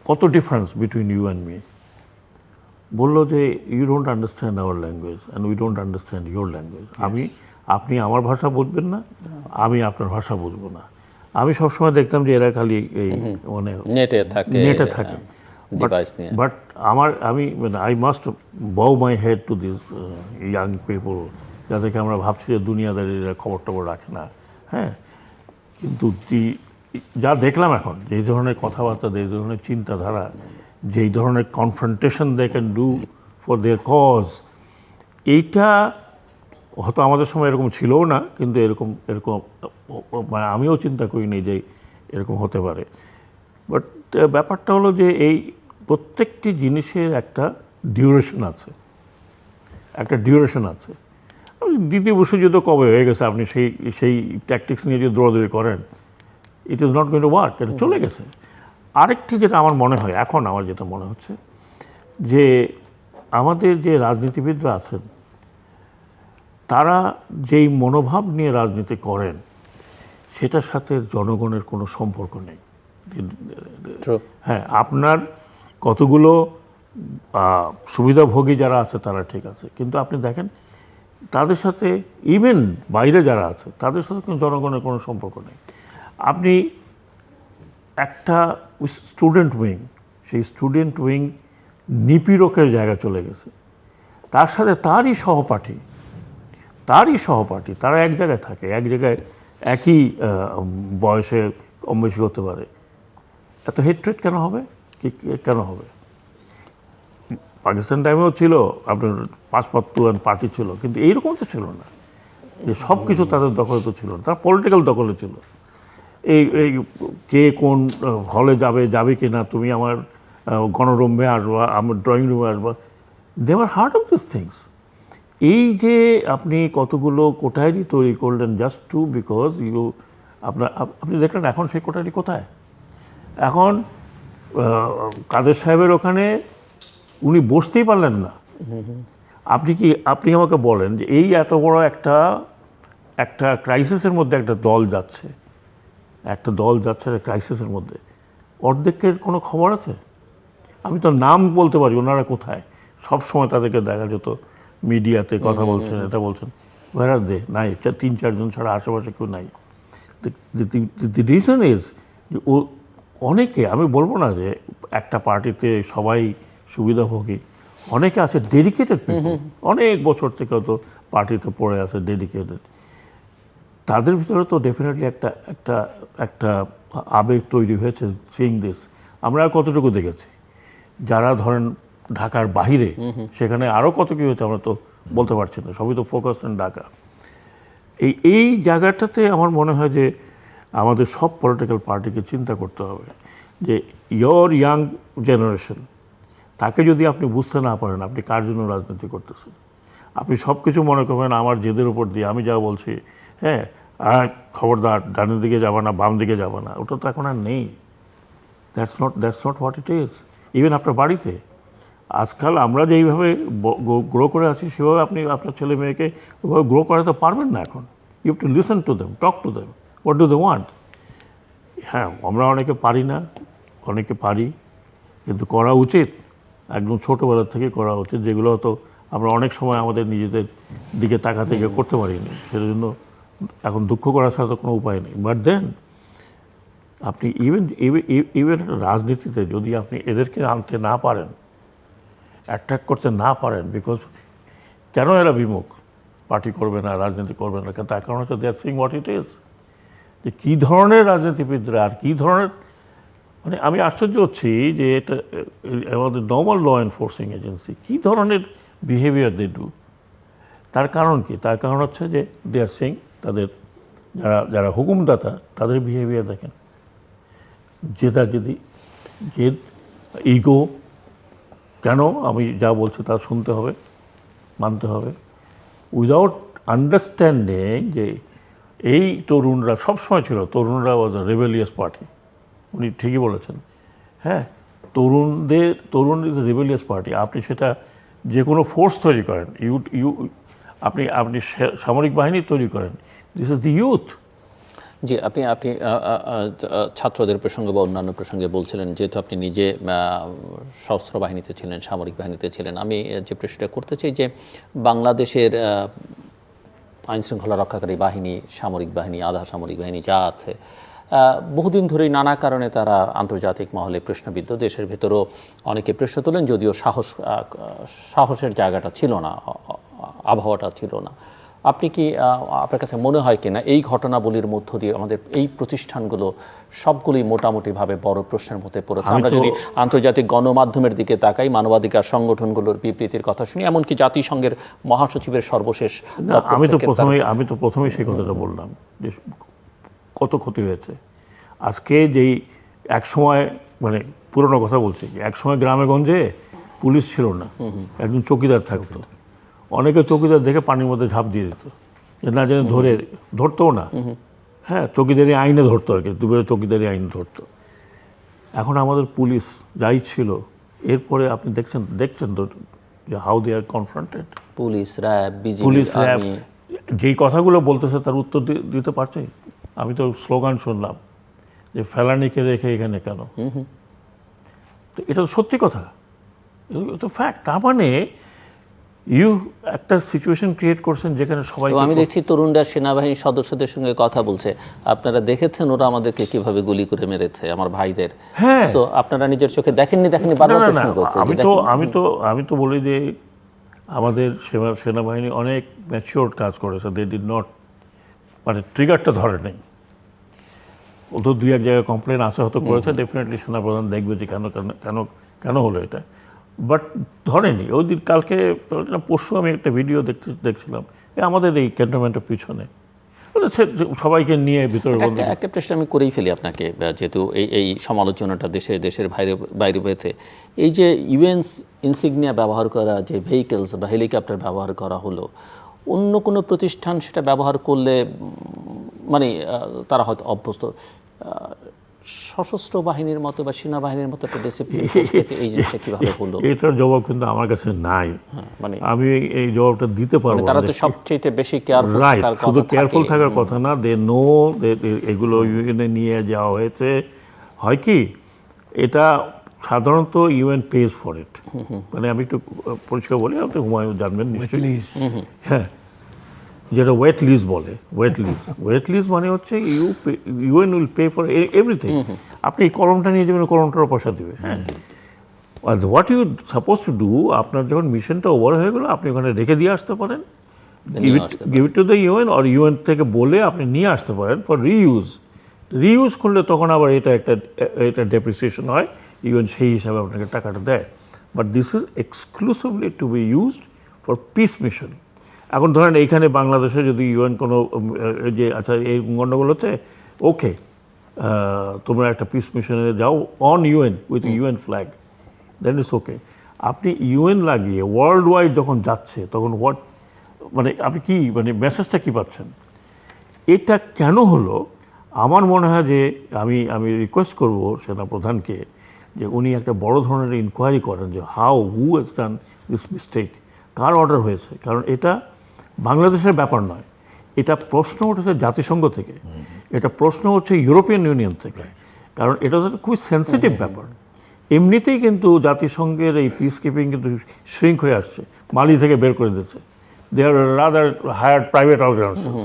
কত difference between you and me. বললো যে you don't understand our language and we don't understand your language. আপনি আমার ভাষা বুঝবেন না, আমি আপনার ভাষা বুঝবো না। আমি সবসময় দেখতাম যে এরা খালি এই মানে নেটে থাকে। বাট আই মাস্ট বাউ my head to this young people, যাদেরকে আমরা ভাবছি যে দুনিয়াদারিরা খবর টবর রাখে না। হ্যাঁ, কিন্তু যা দেখলাম এখন, যেই ধরনের কথাবার্তা, যেই ধরনের চিন্তাধারা, যেই ধরনের confrontation they can do for their cause, এইটা হয়তো আমাদের সময় এরকম ছিলও না, কিন্তু এরকম মানে আমিও চিন্তা করিনি যে এরকম হতে পারে। বাট ব্যাপারটা হলো যে এই প্রত্যেকটি জিনিসের একটা ডিউরেশন আছে। দ্বিতীয় বিশ্বযুদ্ধ কবে হয়ে গেছে, আপনি সেই ট্যাকটিক্স নিয়ে যদি দৌড়াদৌড়ি করেন, it is not going to work, এটা চলে গেছে। আরেকটি যেটা আমার মনে হয়, এখন আমার যেটা মনে হচ্ছে যে আমাদের যে রাজনীতিবিদরা আছেন, তারা যেই মনোভাব নিয়ে রাজনীতি করেন সেটার সাথে জনগণের কোনো সম্পর্ক নেই। হ্যাঁ, আপনার কতগুলো সুবিধাভোগী যারা আছে তারা ঠিক আছে, কিন্তু আপনি দেখেন তাদের সাথে ইভেন বাইরে যারা আছে তাদের সাথে কিন্তু জনগণের কোনো সম্পর্ক নেই। আপনি একটা স্টুডেন্ট উইং, সেই স্টুডেন্ট উইং নিপীড়কের জায়গা চলে গেছে। তার সাথে তারই সহপাঠী তারা এক জায়গায় থাকে, এক জায়গায় একই বয়সে কম বেশি হতে পারে। এত হেট্রেট কেন হবে? পাকিস্তান টাইমেও ছিল আপনার পার্টি ছিল, কিন্তু এইরকম তো ছিল না যে সব কিছু তাদের দখলে তো ছিল না। তারা পলিটিক্যাল দখলে ছিল। এই কে কোন হলে যাবে কি না, তুমি আমার গণরুমে আসবা, আমার ড্রয়িং রুমে আসবা, দে আর হার্ট অফ দিস থিংস। এই যে আপনি কতগুলো কোঠারি তৈরি করলেন জাস্ট টু বিকজ আপনি দেখলেন এখন সেই কোঠারি কোথায়? এখন কাদের সাহেবের ওখানে উনি বসতেই পারলেন না। আপনি আমাকে বলেন যে এই এত বড় একটা ক্রাইসিসের মধ্যে একটা দল যাচ্ছে ক্রাইসিসের মধ্যে, অর্ধেকের কোনো খবর আছে? আমি তো নাম বলতে পারি ওনারা কোথায়, সব সময় তাদেরকে দেখা যেত মিডিয়াতে কথা বলছেন, এটা বলছেন, ওয়ার দে নাই, 3-4 জন ছাড়া আশেপাশে কেউ নাই। দি রিজন ইজ ও অনেকে, আমি বলবো না যে একটা পার্টিতে সবাই সুবিধাভোগী, অনেকে আছে ডেডিকেটেড পিপল, অনেক বছর থেকে তো পার্টিতে পড়ে আছে ডেডিকেটেড। তাদের ভিতরে তো ডেফিনেটলি একটা আবেগ তৈরি হয়েছে সিইং দিস। আমরা কতটুকু দেখেছি, যারা ধরেন ঢাকার বাহিরে, সেখানে আরও কত কী হয়েছে আমরা তো বলতে পারছি না, সবই তো ফোকাস অন ঢাকা। এই জায়গাটাতে আমার মনে হয় যে আমাদের সব পলিটিক্যাল পার্টিকে চিন্তা করতে হবে যে ইয়োর ইয়াং জেনারেশন, তাকে যদি আপনি বুঝতে না পারেন আপনি কার জন্য রাজনীতি করতেছেন। আপনি সব কিছু মনে করবেন আমার জেদের উপর দিয়ে, আমি যা বলছি, হ্যাঁ খবরদার ডানের দিকে যাবা না, বাম দিকে যাবা না, ওটা তো এখন আর নেই। That's not what it is. Even আপনার বাড়িতে আজকাল আমরা যেইভাবে গ্রো করে আছি সেভাবে আপনি আপনার ছেলে মেয়েকে ওইভাবে গ্রো করাতে পারবেন না এখন। You have to listen to them, talk to them, what do they want. হ্যাঁ, আমরা অনেকে পারি না, অনেকে পারি, কিন্তু করা উচিত, একদম ছোটোবেলার থেকে করা উচিত, যেগুলো হয়তো আমরা অনেক সময় আমাদের নিজেদের দিকে তাকাতে গিয়ে করতে পারিনি। সেটার জন্য এখন দুঃখ করা ছাড়া তো কোনো উপায় নেই। বাট দেন আপনি ইভেন রাজনীতিতে যদি আপনি এদেরকে আনতে না পারেন, অ্যাট্রাক্ট করতে না পারেন, বিকজ কেন এরা বিমুখ, পার্টি করবে না, রাজনীতি করবে না, তার কারণ হচ্ছে they are seeing what it is, যে কী ধরনের রাজনীতিবিদরা আর কী ধরনের, মানে আমি আশ্চর্য হচ্ছি যে এটা আমাদের নর্মাল ল এনফোর্সিং এজেন্সি কী ধরনের বিহেভিয়ার দে ডু। তার কারণ কি? তার কারণ হচ্ছে যে দে আর সিইং তাদের যারা হুকুমদাতা তাদের বিহেভিয়ার দেখেন, জেদাজেদি, জেদ, ইগো, কেন আমি যা বলছি তা শুনতে হবে, মানতে হবে, উইদাউট আন্ডারস্ট্যান্ডিং যে এই তরুণরা সবসময় ছিল, তরুণরা ওয়াজ আ রেবেলিয়াস পার্টি। উনি ঠিকই বলেছেন। হ্যাঁ, তরুণ ইজ এ রেবেলিয়াস পার্টি। আপনি সেটা যে কোনো ফোর্স তৈরি করেন, আপনি সামরিক বাহিনী তৈরি করেন, দিস ইজ দি ইউথ। জি, আপনি ছাত্রদের প্রসঙ্গে বা অন্যান্য প্রসঙ্গে বলছিলেন, যেহেতু আপনি নিজে সশস্ত্র বাহিনীতে ছিলেন, সামরিক বাহিনীতে ছিলেন, আমি যে প্রশ্নটা করতে চাই যে বাংলাদেশের আইনশৃঙ্খলা রক্ষাকারী বাহিনী, সামরিক বাহিনী, আধা সামরিক বাহিনী যা আছে, বহুদিন ধরেই নানা কারণে তারা আন্তর্জাতিক মহলে প্রশ্নবিদ্ধ। দেশের ভেতরেও অনেকে প্রশ্ন তোলেন, যদিও সাহসের জায়গাটা ছিল না, আবহাওয়াটা ছিল না। আপনি কি, আপনার কাছে মনে হয় কিনা এই ঘটনাবলীর মধ্য দিয়ে আমাদের এই প্রতিষ্ঠানগুলো সবগুলোই মোটামুটিভাবে বড় প্রশ্নের মধ্যে পড়েছে? আমরা যদি আন্তর্জাতিক গণমাধ্যমের দিকে তাকাই, মানবাধিকার সংগঠনগুলোর বিবৃতির কথা শুনি, এমনকি জাতিসংঘের মহাসচিবের সর্বশেষ, আমি তো প্রথমেই সেই কথাটা বললাম যে কত ক্ষতি হয়েছে। আজকে যেই এক সময়, মানে পুরনো কথা বলছি, এক সময় গ্রামে গঞ্জে পুলিশ ছিল না, একজন চৌকিদার থাকতো, অনেকে চৌকিদার দেখে পানির মধ্যে ঝাঁপ দিয়ে দিত, যে না জানি ধরতেও না। হ্যাঁ, চৌকিদারি আইনে ধরতো আর কি, দুপুরে চৌকিদারি আইনে ধরতো। এখন আমাদের পুলিশ যাই ছিল, এরপরে আপনি দেখছেন তো যে how they are confronted. Police, RAB, BGB, army যেই কথাগুলো বলতেছে তার উত্তর দিতে পারছে। আমি তো স্লোগান শুনলাম যে ফেলানিকে রেখে এখানে কেন। তো এটা তো সত্যি কথা, এটা ফ্যাক্ট। তার মানে একটা সিচুয়েশন ক্রিয়েট করছেন যেখানে সবাই, আমি দেখছি তরুণরা সেনাবাহিনীর সদস্যদের সঙ্গে কথা বলছে, আপনারা দেখেছেন ওরা আমাদেরকে কিভাবে গুলি করে মেরেছে, আমার ভাইদের। হ্যাঁ, তো আপনারা নিজের চোখে দেখেননি? বারবার প্রশ্ন করছে। আমি তো বলি যে আমাদের সেনাবাহিনী অনেক ম্যাচিওর কাজ করেছে। দে ডিড নট, মানে ট্রিগারটা ধরে নেই। ও তো দুই এক জায়গায় কমপ্লেন আসা হতো করেছে, ডেফিনেটলি সেনাপ্রধান দেখবে যে কেন হলো এটা, বাট ধরেনি। ওই দিন কালকে পরশু আমি একটা ভিডিও দেখছিলাম আমাদের এই ক্যান্টনমেন্টের পিছনে, সবাইকে নিয়ে ভিতরে। একটা প্রশ্ন আমি করেই ফেলি আপনাকে, যেহেতু এই সমালোচনাটা দেশের বাইরে হয়েছে। এই যে ইউএন ইনসিগনিয়া ব্যবহার করা যে ভেহিকেলস বা হেলিকপ্টার ব্যবহার করা হলো, অন্য কোনো প্রতিষ্ঠান সেটা ব্যবহার করলে মানে তারা হয়তো অভ্যস্ত, সশস্ত্র বাহিনীর মতো বা সেনাবাহিনীর মতো একটা ডিসিপ্লিন এই জিনিসটা কীভাবে হলো? এটার জবাব কিন্তু আমার কাছে নাই। মানে আমি এই জবাবটা দিতে পারবো না। তারা তো সবচেয়ে বেশি কেয়ারফুল, রাইট, শুধু কেয়ারফুল থাকার কথা না, দে নো এগুলো ইউএনে নিয়ে যাওয়া হয়েছে। হয় কি, এটা সাধারণত ইউএন পেজ ফর ইট। মানে আমি একটু পরিষ্কার বলি, আপনি হুমায়ুন জানবেন নিশ্চয়ই। হ্যাঁ, যেটা ওয়েট লিজ বলে, ওয়েট লিজ মানে হচ্ছে UN will pay for everything. আপনি এই কলমটা নিয়ে যাবেন, কলমটারও পয়সা দেবে। হ্যাঁ, আর what you suppose to do, আপনার যখন মিশনটা ওভার হয়ে গেলো, আপনি ওখানে রেখে দিয়ে আসতে পারেন, give it to the UN, আর ইউএন থেকে বলে আপনি নিয়ে আসতে পারেন ফর রিইউজ করলে তখন আবার এটা ডেপ্রিসিয়েশন হয়, ইউএন সেই হিসাবে আপনাকে টাকাটা দেয়। But this is exclusively to be used for peace mission. এখন ধরেন এইখানে বাংলাদেশে যদি ইউএন কোনো যে আচ্ছা এই গণ্ডগোল হচ্ছে, ওকে তোমরা একটা পিস মিশনে যাও on UN with UN flag, that is okay. আপনি ইউএন লাগিয়ে ওয়ার্ল্ড ওয়াইড যখন যাচ্ছে, তখন মানে আপনি কি, মানে মেসেজটা কী পাচ্ছেন? এটা কেন হলো? আমার মনে হয় যে আমি রিকোয়েস্ট করব সেনাপ্রধানকে যে উনি একটা বড় ধরনের ইনকোয়ারি করেন যে who has done this mistake, car order হয়েছে। কারণ এটা বাংলাদেশের ব্যাপার নয়, এটা প্রশ্ন উঠেছে জাতিসংঘ থেকে, এটা প্রশ্ন হচ্ছে ইউরোপিয়ান ইউনিয়ন থেকে, কারণ এটা তো খুবই সেন্সিটিভ ব্যাপার। এমনিতেই কিন্তু জাতিসংঘের এই পিস কিপিং কিন্তু শ্রিঙ্ক হয়ে আসছে, মালি থেকে বের করে দিয়েছে, they are rather hired private organisations.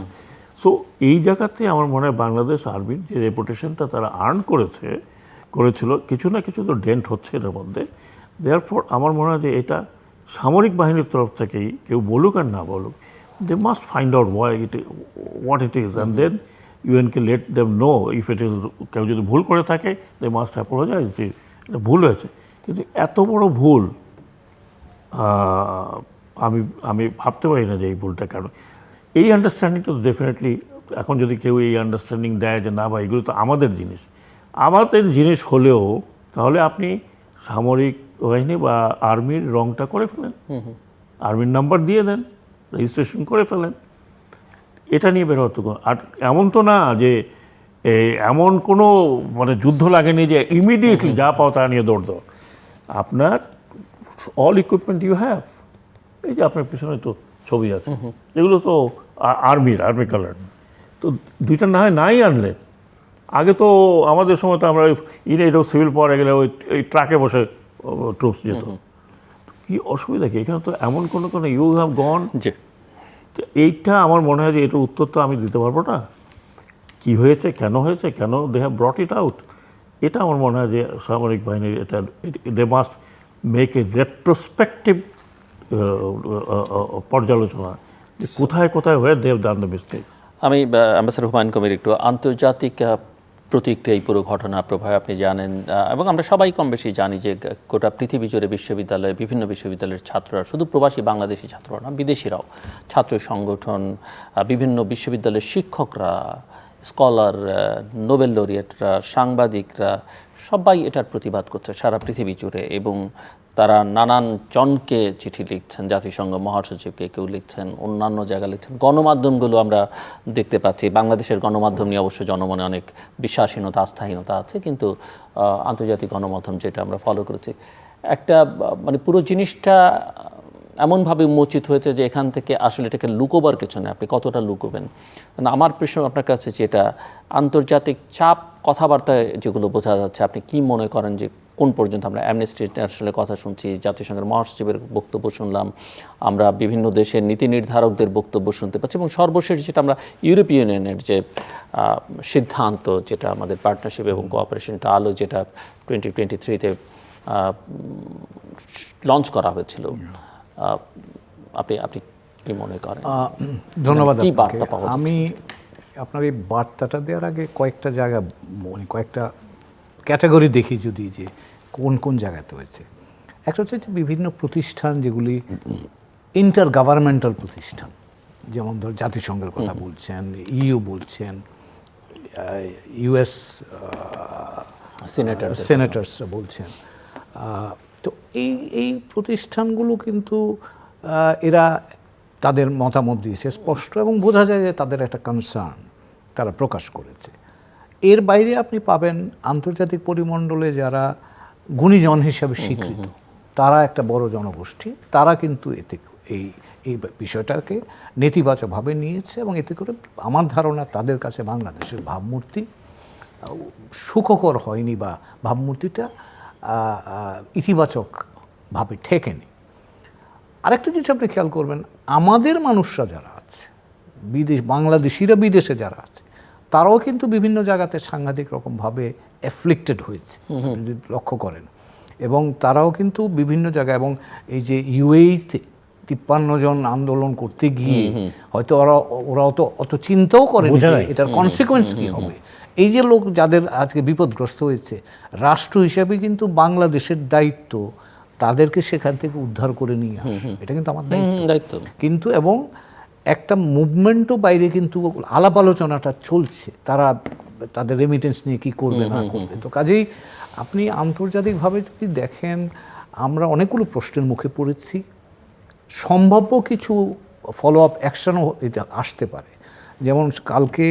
So এই জায়গাতে আমার মনে হয় বাংলাদেশ আর্মির যে রেপুটেশনটা তারা আর্ন করেছিল কিছু না কিছু তো ডেন্ট হচ্ছে এটার মধ্যে। দেয়ারফর আমার মনে হয় যে এটা সামরিক বাহিনীর তরফ থেকেই কেউ বলুক আর না বলুক, they must find out what it is and then ইউএনকে let them know if it is, কেউ যদি ভুল করে থাকে দে মাস্ট অ্যাপোলোজাইজ যে এটা ভুল হয়েছে। কিন্তু এত বড় ভুল আমি ভাবতে পারি না যে এই ভুলটা কেন। এই আন্ডারস্ট্যান্ডিংটা তো ডেফিনেটলি এখন যদি কেউ এই আন্ডারস্ট্যান্ডিং দেয় যে না ভাই এগুলো তো আমাদের জিনিস হলেও তাহলে আপনি সামরিক বাহিনী বা আর্মির রংটা করে ফেলেন, আর্মির নাম্বার দিয়ে দেন, রেজিস্ট্রেশন করে ফেলেন, এটা নিয়ে বের হতো। আর এমন তো না যে এমন কোনো মানে যুদ্ধ লাগেনি যে ইমিডিয়েটলি যা পাও তা নিয়ে দৌড় দাও। আপনার অল ইকুইপমেন্ট ইউ হ্যাভ, এই যে আপনার পিছনে তো ছবি আছে, এগুলো তো আর্মি কালার, তো দুইটা নাই আনলেন। আগে তো আমাদের সময় তো আমরা এটাও সিভিল পাওয়ারে গেলে ওই ট্রাকে বসে ট্রুপস যেত, কি অসুবিধা কি? এখানে তো এমন কোনো ইউ হ্যাভ গন। তো এইটা আমার মনে হয় যে এটার উত্তর তো আমি দিতে পারবো না, কি হয়েছে, কেন দে হ্যাভ ব্রট ইট আউট। এটা আমার মনে হয় যে সামরিক বাহিনীর এটা they must make a retrospective পর্যালোচনা যে কোথায় হয়ে they have done the mistakes. আমি অ্যাম্বাসেডর হুমায়ুন কবির একটু আন্তর্জাতিক প্রতিক্রিয়া এই পুরো ঘটনা প্রভাবে আপনি জানেন, এবং আমরা সবাই কম বেশি জানি যে গোটা পৃথিবী জুড়ে বিভিন্ন বিশ্ববিদ্যালয়ের ছাত্ররা, শুধু প্রবাসী বাংলাদেশি ছাত্ররা না, বিদেশিরাও, ছাত্র সংগঠন, বিভিন্ন বিশ্ববিদ্যালয়ের শিক্ষকরা, স্কলার, নোবেল লরিয়েটরা, সাংবাদিকরা সবাই এটার প্রতিবাদ করছে সারা পৃথিবী জুড়ে, এবং তারা নানান জনকে চিঠি লিখছেন, জাতিসংঘ মহাসচিবকে কেউ লিখছেন, অন্যান্য জায়গায় লিখছেন, গণমাধ্যমগুলো আমরা দেখতে পাচ্ছি। বাংলাদেশের গণমাধ্যম নিয়ে অবশ্য জনমনে অনেক বিশ্বাসহীনতা, আস্থাহীনতা আছে, কিন্তু আন্তর্জাতিক গণমাধ্যম যেটা আমরা ফলো করেছি, একটা মানে পুরো জিনিসটা এমনভাবে উন্মোচিত হয়েছে যে এখান থেকে আসলে এটাকে লুকোবার কিছু নেই, আপনি কতটা লুকোবেন। আমার প্রশ্ন আপনার কাছে যেটা, আন্তর্জাতিক চাপ কথাবার্তায় যেগুলো বোঝা যাচ্ছে, আপনি কি মনে করেন যে কোন পর্যন্ত? আমরা অ্যামনেস্টি ইন্টারন্যাশনালের কথা শুনছি, জাতিসংঘের মহাসচিবের বক্তব্য শুনলাম, আমরা বিভিন্ন দেশের নীতি নির্ধারকদের বক্তব্য শুনতে পাচ্ছি, এবং সর্বশেষ যেটা আমরা ইউরোপিয়ান ইউনিয়নের যে সিদ্ধান্ত, যেটা আমাদের পার্টনারশিপ এবং কোঅপারেশনটা আলো, যেটা 2023-তে লঞ্চ করা হয়েছিল, আপনি কি মনে করেন? ধন্যবাদ। কি বার্তা পাওয়া যাচ্ছে? আমি আপনার এই বার্তাটা দেওয়ার আগে কয়েকটা জায়গা, মানে কয়েকটা ক্যাটাগরি দেখি যদি, যে কোন জায়গাতে হয়েছে। একটা হচ্ছে যে বিভিন্ন প্রতিষ্ঠান যেগুলি ইন্টার গভর্নমেন্টাল প্রতিষ্ঠান, যেমন ধর জাতিসংঘের কথা বলছেন, ইউ বলছেন, ইউএস সেনেটার্সরা বলছেন। তো এই প্রতিষ্ঠানগুলো কিন্তু এরা তাদের মতামত দিয়েছে স্পষ্ট, এবং বোঝা যায় যে তাদের একটা কনসার্ন তারা প্রকাশ করেছে। এর বাইরে আপনি পাবেন আন্তর্জাতিক পরিমণ্ডলে যারা গুণীজন হিসাবে স্বীকৃত, তারা একটা বড় জনগোষ্ঠী, তারা কিন্তু এতে এই বিষয়টাকে নেতিবাচকভাবে নিয়েছে, এবং এতে করে আমার ধারণা তাদের কাছে বাংলাদেশের ভাবমূর্তি সুখকর হয়নি, বা ভাবমূর্তিটা ইতিবাচকভাবে ঠেকেনি। আরেকটা জিনিস আপনি খেয়াল করবেন, আমাদের মানুষরা যারা আছে, বাংলাদেশিরা বিদেশে যারা আছে, তারাও কিন্তু বিভিন্ন জায়গাতে সাংঘাতিক রকমভাবে অ্যাফ্লিক্টেড হয়েছে, যদি লক্ষ্য করেন, এবং তারাও কিন্তু বিভিন্ন জায়গায়, এবং এই যে ইউএইতে 53 জন আন্দোলন করতে গিয়ে হয়তো ওরা অত চিন্তাও করেনি যে এটার কনসিকুয়েন্স কী হবে। এই যে লোক যাদের আজকে বিপদগ্রস্ত হয়েছে, রাষ্ট্র হিসাবে কিন্তু বাংলাদেশের দায়িত্ব তাদেরকে সেখান থেকে উদ্ধার করে নিয়ে আসা, এটা কিন্তু আমার দায়িত্ব। কিন্তু এবং একটা মুভমেন্টও বাইরে কিন্তু আলাপ আলোচনাটা চলছে, তারা তাদের রেমিটেন্স নিয়ে কী করবে না করবে। তো কাজেই আপনি আন্তর্জাতিকভাবে যদি দেখেন, আমরা অনেকগুলো প্রশ্নের মুখে পড়েছি, সম্ভাব্য কিছু ফলো আপ অ্যাকশনও আসতে পারে। যেমন কালকে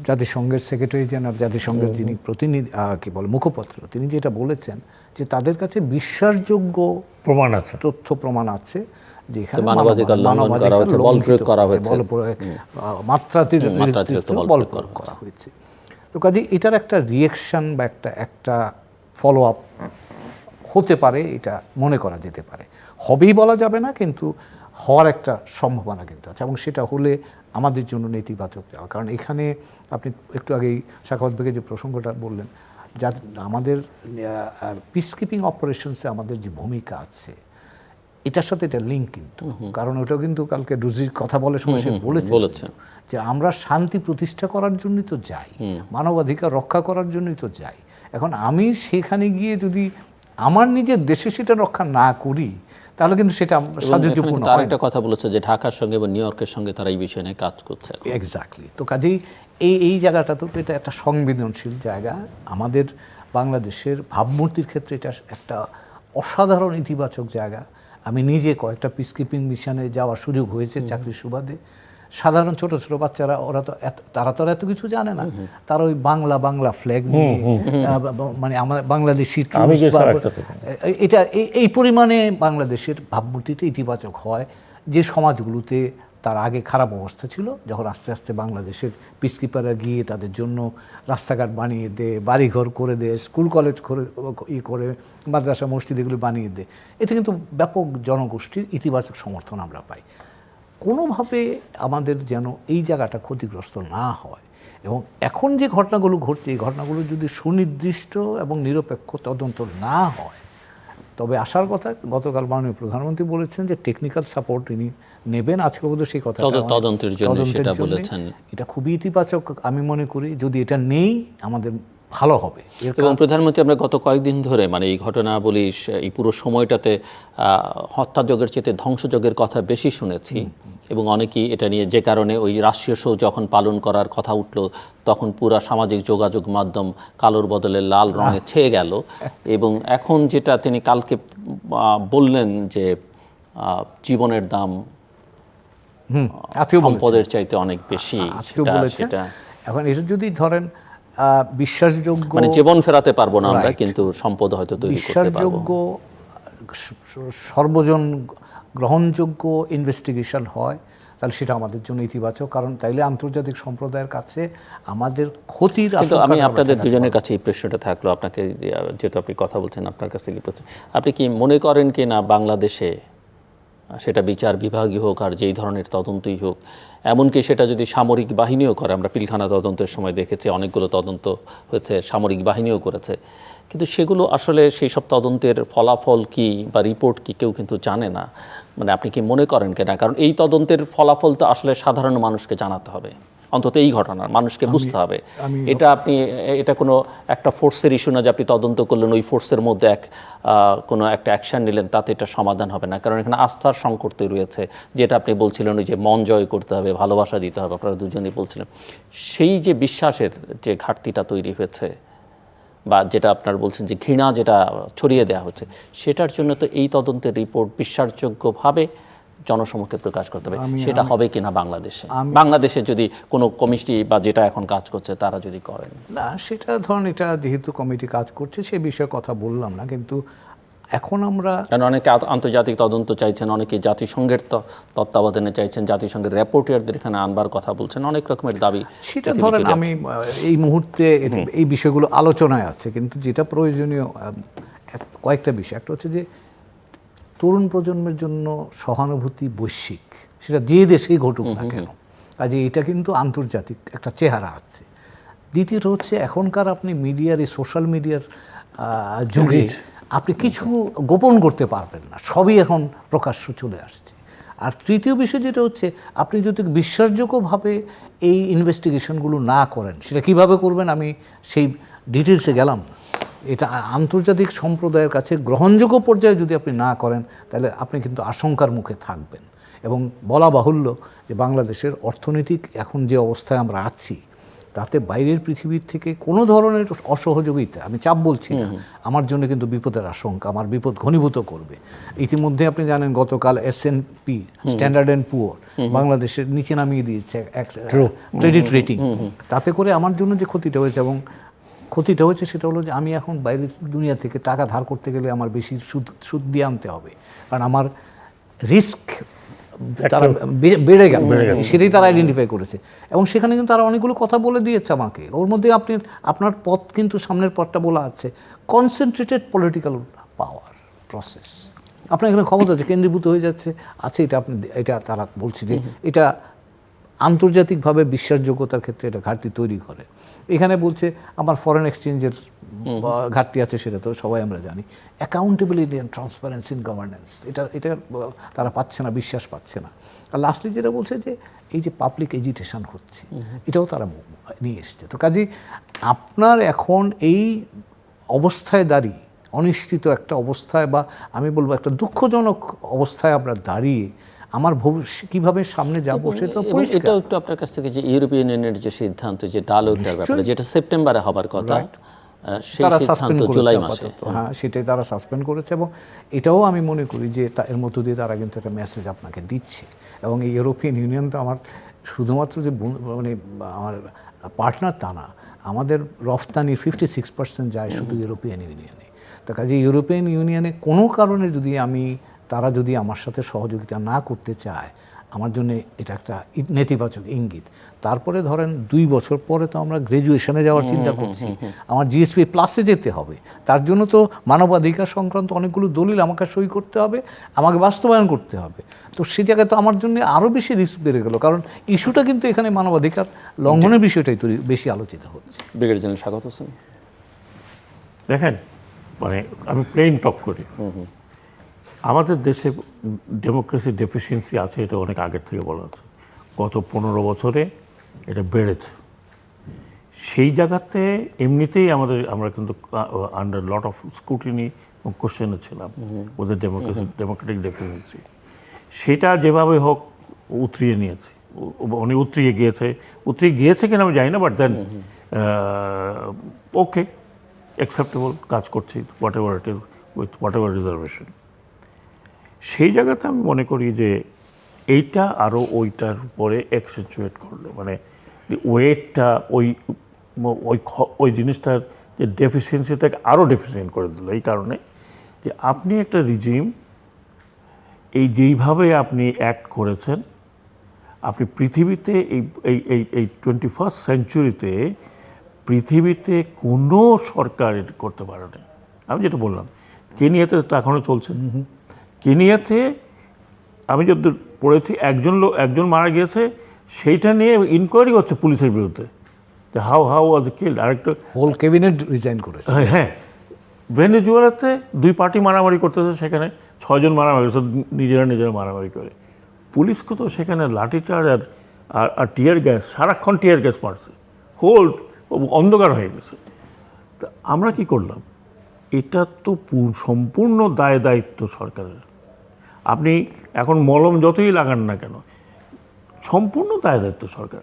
জাতিসংঘের সেক্রেটারি জেনারেল, জাতিসংঘের যিনি প্রতিনিধি কি বলে মুখপাত্র, তিনি যেটা বলেছেন যে তাদের কাছে বিশ্বাসযোগ্য প্রমাণ আছে, তথ্য প্রমাণ আছে যে এখানে মানবাধিকার লঙ্ঘন করা হয়েছে, বল প্রয়োগ করা হয়েছে, মাত্রাতিরিক্ত বল প্রয়োগ করা হয়েছে। তো কাজে এটার একটা রিয়েকশন বা একটা ফলো আপ হতে পারে, এটা মনে করা যেতে পারে। হবেই বলা যাবে না, কিন্তু হওয়ার একটা সম্ভাবনা কিন্তু আছে, এবং সেটা হলে আমাদের জন্য নেতিবাচক যাওয়া। কারণ এখানে আপনি একটু আগেই সাখাওয়াত বেগের যে প্রসঙ্গটা বললেন, যা আমাদের পিস কিপিং অপারেশনসে আমাদের যে ভূমিকা আছে এটার সাথে এটা লিঙ্ক কিন্তু, কারণ ওটাও কিন্তু কালকে ডুজির কথা বলার সময় সে বলেছে যে আমরা শান্তি প্রতিষ্ঠা করার জন্যই তো যাই, মানবাধিকার রক্ষা করার জন্যই তো যাই। এখন আমি সেখানে গিয়ে যদি আমার নিজের দেশে সেটা রক্ষা না করি, তাহলে কিন্তু সেটা সাহায্যপূর্ণ। তার একটা কথা বলেছে যে ঢাকার সঙ্গে বা নিউ ইয়র্কের সঙ্গে তারা এই বিষয় নিয়ে কাজ করছে। এক্স্যাক্টলি। তো কাজেই এই জায়গাটা তো এটা একটা সংবেদনশীল জায়গা। আমাদের বাংলাদেশের ভাবমূর্তির ক্ষেত্রে এটা একটা অসাধারণ ইতিবাচক জায়গা। আমি নিজে কয়েকটা পিসকিপিং মিশনে যাওয়ার সুযোগ হয়েছে চাকরির সুবাদে। সাধারণ ছোট ছোট বাচ্চারা, ওরা তো তারা তো এত কিছু জানে না, তারা ওই বাংলা ফ্ল্যাগ নিয়ে মানে আমার বাংলাদেশি এটা এই পরিমাণে বাংলাদেশের ভাবমূর্তিটা ইতিবাচক হয় যে সমাজগুলোতে তার আগে খারাপ অবস্থা ছিল, যখন আস্তে আস্তে বাংলাদেশের পিসকিপাররা গিয়ে তাদের জন্য রাস্তাঘাট বানিয়ে দেয়, বাড়িঘর করে দেয়, স্কুল কলেজ করে মাদ্রাসা মসজিদ এগুলো বানিয়ে দেয়, এতে কিন্তু ব্যাপক জনগোষ্ঠীর ইতিবাচক সমর্থন আমরা পাই। কোনোভাবে আমাদের যেন এই জায়গাটা ক্ষতিগ্রস্ত না হয়, এবং এখন যে ঘটনাগুলো ঘটছে এই ঘটনাগুলো যদি সুনির্দিষ্ট এবং নিরপেক্ষ তদন্ত না হয়, তবে আসার কথা গতকাল মাননীয় প্রধানমন্ত্রী বলেছেন যে টেকনিক্যাল সাপোর্ট তিনি নেবেন। আজকে বোধহয় সেই কথা তদন্তের জন্য সেটা বলেছেন। এটা খুবই ইতিবাচক আমি মনে করি। যদি এটা নেই আমাদের ভালো হবে। এবং প্রধানমন্ত্রী আমরা গত কয়েকদিন ধরে মানে এই ঘটনাবলী এই পুরো সময়টাতে হত্যাযজ্ঞের চেয়ে ধ্বংসযজ্ঞের কথা বেশি শুনেছি, এবং অনেকেই এটা নিয়ে যে কারণে ওই রাষ্ট্রীয় শোক যখন পালন করার কথা উঠলো তখন পুরা সামাজিক যোগাযোগ মাধ্যম কালোর বদলে লাল রঙে ছেয়ে গেল। এবং এখন যেটা তিনি কালকে বললেন যে জীবনের দাম সম্পদের চাইতে অনেক বেশি, সেটা এখন এটা যদি ধরেন বিশ্বাসযোগ্য, মানে জীবন ফেরাতে পারবো না আমরা, কিন্তু সম্পদ হয়তো তৈরি করতে পারবো। বিশ্বাসযোগ্য, সর্বজন গ্রহণযোগ্য ইনভেস্টিগেশন হয়, তাহলে সেটা আমাদের জন্য ইতিবাচক। কারণ তাইলে আন্তর্জাতিক সম্প্রদায়ের কাছে আমাদের ক্ষতির কিন্তু আমি আপনাদের দুজনের কাছে এই প্রশ্নটা থাকলো, আপনাকে যেহেতু আপনি কথা বলছেন আপনার কাছ থেকে আপনি কি মনে করেন কি না বাংলাদেশে সেটা বিচার বিভাগই হোক আর যেই ধরনের তদন্তই হোক, এমনকি সেটা যদি সামরিক বাহিনীও করে, আমরা পিলখানা তদন্তের সময় দেখেছি অনেকগুলো তদন্ত হয়েছে, সামরিক বাহিনীও করেছে, কিন্তু সেগুলো আসলে সেই সব তদন্তের ফলাফল কি বা রিপোর্ট কি কেউ কিন্তু জানে না। মানে আপনি কি মনে করেন কিনা, কারণ এই তদন্তের ফলাফল তো আসলে সাধারণ মানুষকে জানাতে হবে, অন্তত এই ঘটনার মানুষকে বুঝতে হবে। এটা কোনো একটা ফোর্সের ইস্যু না যে আপনি তদন্ত করলেন ওই ফোর্সের মধ্যে কোনো একটা অ্যাকশন নিলেন তাতে এটা সমাধান হবে না, কারণ এখানে আস্থার সংকট তৈরি হয়েছে। যেটা আপনি বলছিলেন ওই যে মন জয় করতে হবে, ভালোবাসা দিতে হবে, আপনারা দুজনেই বলছিলেন, সেই যে বিশ্বাসের যে ঘাটতিটা তৈরি হয়েছে বা যেটা আপনার বলছেন যে ঘৃণা যেটা ছড়িয়ে দেওয়া হচ্ছে, সেটার জন্য তো এই তদন্তের রিপোর্ট বিশ্বাসযোগ্যভাবে জনসমক্ষে প্রকাশ করতে হবে। সেটা হবে কিনা বাংলাদেশে যদি কোনো কমিটি বা যেটা এখন কাজ করছে তারা যদি করেন না, সেটা ধরুন এটা যেহেতু কমিটি কাজ করছে সে বিষয়ে কথা বললাম না, কিন্তু এখন আমরা অনেকে আন্তর্জাতিক তদন্ত চাইছেন, অনেকে জাতিসংঘের তত্ত্বাবধানে চাইছেন, জাতিসংঘের রিপোর্টারদের এখানে আনবার কথা বলছেন, অনেক রকমের দাবি। সেটা ধরেন আমি এই মুহূর্তে এই বিষয়গুলো আলোচনায় আছে, কিন্তু যেটা প্রয়োজনীয় কয়েকটা বিষয়, একটা হচ্ছে যে তরুণ প্রজন্মের জন্য সহানুভূতি বৈশ্বিক, সেটা যে দেশেই ঘটুক না কেন, কাজে এটা কিন্তু আন্তর্জাতিক একটা চেহারা আছে। দ্বিতীয়ত হচ্ছে এখনকার আপনি মিডিয়ার এই সোশ্যাল মিডিয়ার যুগে আপনি কিছু গোপন করতে পারবেন না, সবই এখন প্রকাশ্য চলে আসছে। আর তৃতীয় বিষয় যেটা হচ্ছে আপনি যদি বিশ্বাসযোগ্যভাবে এই ইনভেস্টিগেশনগুলো না করেন, সেটা কিভাবে করবেন আমি সেই ডিটেলসে গেলাম না। এটা আন্তর্জাতিক সম্প্রদায়ের কাছে গ্রহণযোগ্য পর্যায়ে যদি আপনি না করেন তাহলে আপনি কিন্তু আশঙ্কার মুখে থাকবেন। এবং বলা বাহুল্য যে বাংলাদেশের অর্থনৈতিক এখন যে অবস্থায় আমরা আছি, তাতে বাইরের পৃথিবীর থেকে কোনো ধরনের অসহযোগিতা, আমি চাপ বলছি না, আমার জন্য কিন্তু বিপদের আশঙ্কা, আমার বিপদ ঘনীভূত করবে। ইতিমধ্যে আপনি জানেন গতকাল S&P স্ট্যান্ডার্ড অ্যান্ড পুয়ার বাংলাদেশের নিচে নামিয়ে দিয়েছে ক্রেডিট রেটিং। তাতে করে আমার জন্য যে ক্ষতিটা হয়েছে, এবং ক্ষতিটা হয়েছে সেটা হলো যে আমি এখন বাইরের দুনিয়া থেকে টাকা ধার করতে গেলে আমার বেশি সুদ দিয়ে আনতে হবে, কারণ আমার রিস্ক তারা বেড়ে গেল, সেটাই তারা আইডেন্টিফাই করেছে। এবং সেখানে কিন্তু তারা অনেকগুলো কথা বলে দিয়েছে আমাকে। ওর মধ্যে আপনার পথ কিন্তু সামনের পথটা বলা আছে, কনসেন্ট্রেটেড পলিটিক্যাল পাওয়ার প্রসেস। আপনার এখানে ক্ষমতা আছে, কেন্দ্রীভূত হয়ে যাচ্ছে আছে, এটা তারা বলছে যে এটা আন্তর্জাতিকভাবে বিশ্বাসযোগ্যতার ক্ষেত্রে এটা ঘাটতি তৈরি করে। এখানে বলছে আমার ফরেন এক্সচেঞ্জের ঘাটতি আছে, সেটা তো সবাই আমরা জানি। Accountability and transparency in governance, এটা তারা পাচ্ছে না, বিশ্বাস পাচ্ছে না। আর লাস্টলি যেটা বলছে যে এই যে পাবলিক এজিটেশন হচ্ছে, এটাও তারা নিয়ে এসছে। তো কাজেই আপনার এখন এই অবস্থায় দাঁড়িয়ে, অনিশ্চিত একটা অবস্থায়, বা আমি বলবো একটা দুঃখজনক অবস্থায় আমরা দাঁড়িয়ে আমার ভবিষ্যৎ কীভাবে সামনে যাবো সেটা পরিষ্কার। এটাও একটু আপনার কাছ থেকে যে ইউরোপিয়ান ইউনিয়নের যে সিদ্ধান্ত, যে ডায়ালগটার ব্যাপারে, যেটা সেপ্টেম্বরে হবার কথা, সেই সিদ্ধান্ত জুলাই মাসে, হ্যাঁ সেটাই তারা সাসপেন্ড করেছে। এবং এটাও আমি মনে করি যে এর মধ্য দিয়ে তারা কিন্তু একটা মেসেজ আপনাকে দিচ্ছে। এবং এই ইউরোপিয়ান ইউনিয়ন তো আমার শুধুমাত্র যে মানে আমার পার্টনার তা না, আমাদের রফতানির 56% যায় শুধু ইউরোপিয়ান ইউনিয়নে। তো কাজে ইউরোপিয়ান ইউনিয়নে কোনো কারণে যদি তারা যদি আমার সাথে সহযোগিতা না করতে চায়, আমার জন্য এটা একটা নেতিবাচক ইঙ্গিত। তারপরে ধরেন 2 বছর পরে তো আমরা গ্র্যাজুয়েশনে যাওয়ার চিন্তা করছি, আমার জিএসপি প্লাসে যেতে হবে। তার জন্য তো মানবাধিকার সংক্রান্ত অনেকগুলো দলিল আমাকে সই করতে হবে, আমাকে বাস্তবায়ন করতে হবে। তো সেই জায়গায় তো আমার জন্য আরও বেশি রিস্ক বেড়ে গেল, কারণ ইস্যুটা কিন্তু এখানে মানবাধিকার লঙ্ঘনের বিষয়টাই বেশি আলোচিত হচ্ছে। ব্রিগেডিয়ার জেনারেল স্বাগত হোসেন, দেখেন, মানে আমি প্লেন টক করি, আমাদের দেশে ডেমোক্রেসি ডেফিসিয়েন্সি আছে, এটা অনেক আগের থেকে বলা আছে। গত 15 বছরে এটা বেড়েছে। সেই জায়গাতে এমনিতেই আমরা কিন্তু আন্ডার লট অফ স্ক্রুটিনি এবং কোশ্চেনে ছিলাম ওদের ডেমোক্রেটিক ডেফিসিয়েন্সি। সেটা যেভাবে হোক উতরিয়ে নিয়েছে, অনেক উতরিয়ে গিয়েছে কিনা আমি জানি না, বাট দেন ওকে অ্যাকসেপ্টেবল কাজ করছি, what ever it is, with what ever reservation. সেই জায়গাতে আমি মনে করি যে এইটা আরও ওইটার উপরে অ্যাকসেন্টুয়েট করলো, মানে ওয়েটটা ওই জিনিসটার যে ডেফিসিয়েন্সিটাকে আরও ডেফিসিয়েন্ট করে দিল। এই কারণে যে আপনি একটা রিজিম যেইভাবে আপনি অ্যাক্ট করেছেন, আপনি পৃথিবীতে এই 21st সেঞ্চুরিতে পৃথিবীতে কোনো সরকার করতে পারে না। আমি যেটা বললাম, কেনিয়াতে তো এখনও চলছে। কেনিয়াতে আমি যতদূর পড়েছি একজন মারা গিয়েছে, সেইটা নিয়ে ইনকোয়ারি হচ্ছে পুলিশের বিরুদ্ধে, যে হাউ ওয়াজ কিল্ড। আরেকটা হোল ক্যাবিনেট রিজাইন করেছে। হ্যাঁ, ভেনেজুয়েলাতে 2 পার্টি মারামারি করতেছে, সেখানে 6 জন মারামারি করছে, নিজেরা মারামারি করে। পুলিশকে তো সেখানে লাঠিচার্জ আর টিয়ার গ্যাস, সারাক্ষণ টিয়ার গ্যাস মারছে, হোল অন্ধকার হয়ে গেছে। তা আমরা কি করলাম? এটা তো সম্পূর্ণ দায়িত্ব সরকারের। আপনি এখন মলম যতই লাগান না কেন, সম্পূর্ণ দায়িত্ব সরকার।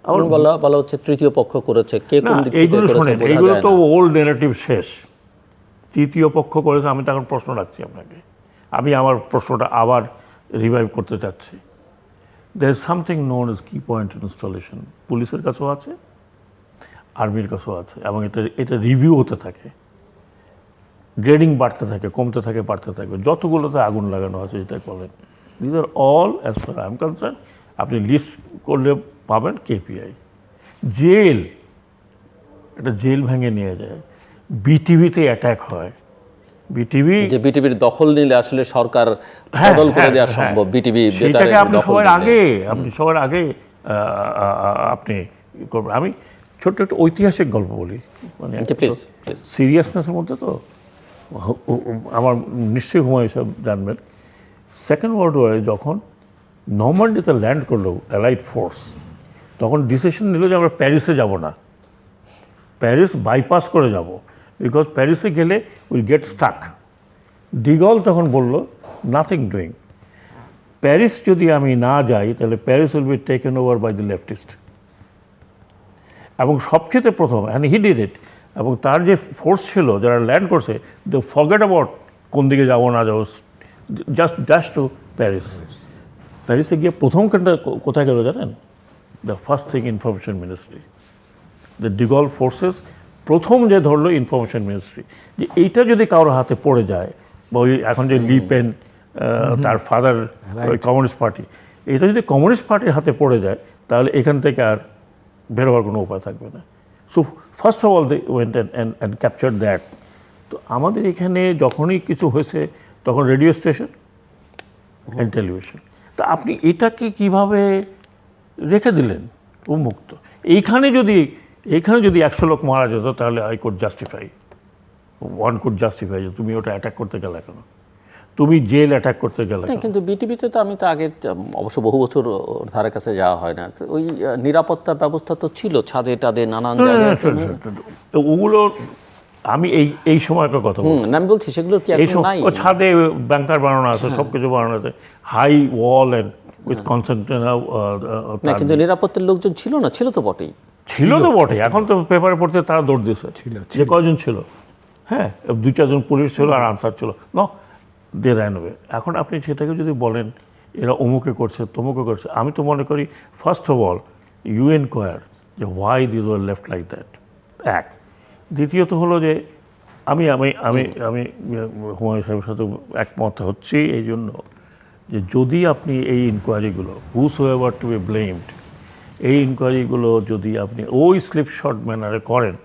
আবার বলা হচ্ছে তৃতীয় পক্ষ করেছে, কে কোন দিক থেকে এইগুলো করেছে শোনেন, বোঝা এইগুলো যায় তো না। ওল্ড নেগেটিভ শেষ। তৃতীয় পক্ষ করেছে, আমি তখন প্রশ্ন রাখছি আপনাকে, আমি আমার প্রশ্নটা আবার রিভাইভ করতে চাচ্ছি। There is something known as key point installation. পুলিশের কাছেও আছে, আর্মির কাছেও আছে, এবং এটা রিভিউ হতে থাকে, গ্রেডিং বাড়তে থাকে, কমতে থাকে, বাড়তে থাকে। যতগুলোতে আগুন লাগানো আছে যেটাই বলেন, this are all as far I am concern. আপনি লিস্ট করলে পাবেন কেপিআই। জেল, এটা জেল ভেঙে নিয়ে যায়। বিটিভিতে অ্যাটাক হয়, বিটিভির দখল নিলে আসলে সরকার বদল করে দেওয়া সম্ভব। বিটিভি সেটাকে আপনি সবার আগে আপনি করবেন। আমি ছোট্ট একটা ঐতিহাসিক গল্প বলি, মানে সিরিয়াসনেসের মধ্যে তো আমার নিশ্চয়ই হুমায়ুন সাহেব জানবেন। সেকেন্ড ওয়ার্ল্ড ওয়ারে যখন নরমান্ডিতে ল্যান্ড করলো অ্যালাইড ফোর্স, তখন ডিসিশন নিল যে আমরা প্যারিসে যাব না, প্যারিস বাইপাস করে যাব, বিকজ প্যারিসে গেলে উইল গেট স্টাক। ডিগল তখন বলল নাথিং ডুইং, প্যারিস যদি আমি না যাই তাহলে Paris will be taken over by the leftist. এবং সবচেয়ে প্রথম অ্যান্ড হি ডিড ইট, এবং তার যে ফোর্স ছিল যারা ল্যান্ড করছে, দে ফরগেট অ্যাবাউট কোন দিকে যাবো না যাবো, জাস্ট টু প্যারিস। প্যারিসে গিয়ে প্রথম কোথায় গেল জানেন? The first thing information ministry. The de Gaulle forces প্রথম যে ধরলো ইনফরমেশন মিনিস্ট্রি, যে এইটা যদি কারোর হাতে পড়ে যায়, বা ওই এখন যে লি পেন তার ফাদার ওই কমিউনিস্ট পার্টি, এটা যদি কমিউনিস্ট পার্টির হাতে পড়ে যায় তাহলে এখান থেকে আর বেরোবার কোনো উপায় থাকবে না। So first of all they went and capture that. তো আমাদের এখানে যখনই কিছু হয়েছে তখন রেডিও স্টেশন অ্যান্ড টেলিভিশন। তা আপনি এটাকে কিভাবে রেখে দিলেন উন্মুক্ত? এইখানে যদি 100 লোক মারা যেত তাহলে I could justify, one could justify যে তুমি ওটা অ্যাটাক করতে গেলে কেন, তুমি জেল অ্যাটাক করতে গেলে কেন? কিন্তু বিটিভিতে তো আমি তো আগে অবশ্য বহু বছর ওর ধারে কাছে যাওয়া হয় না, তো ওই নিরাপত্তা ব্যবস্থা তো ছিল ছাদে টাদে নানান জায়গায়। তো ওগুলো আমি এই সময়কার কথা বলছি। আমি বলছি সেগুলো কি এই এখন নাই? ছাদে ব্যাংকার বানানো আছে, সব কিছু বানানো আছে, high wall and with concentrate. না, কিন্তু নিরাপত্তার লোকজন ছিল না? ছিল তো বটেই। ছিল তো বটে, এখন তো পেপারে পড়তে তারা দৌড় দিয়েছে। যে কয়জন ছিল, হ্যাঁ 2-4 জন পুলিশ ছিল আর আনসার ছিল, দে রান অ্যাওয়ে। এখন আপনি সেটাকে যদি বলেন এরা অমুকে করছে তমুকে করছে, আমি তো মনে করি first of all you enquire যে why this war left like that, এক। দ্বিতীয়ত হলো যে আমি আমি আমি আমি হুমায়ুন সাহেবের সাথে একমত হচ্ছি এই জন্য যে যদি আপনি এই ইনকোয়ারিগুলো হুসোএভার টু বি ব্লেমড, এই ইনকোয়ারিগুলো যদি আপনি ওই স্লিপ শট ম্যানারে করেন,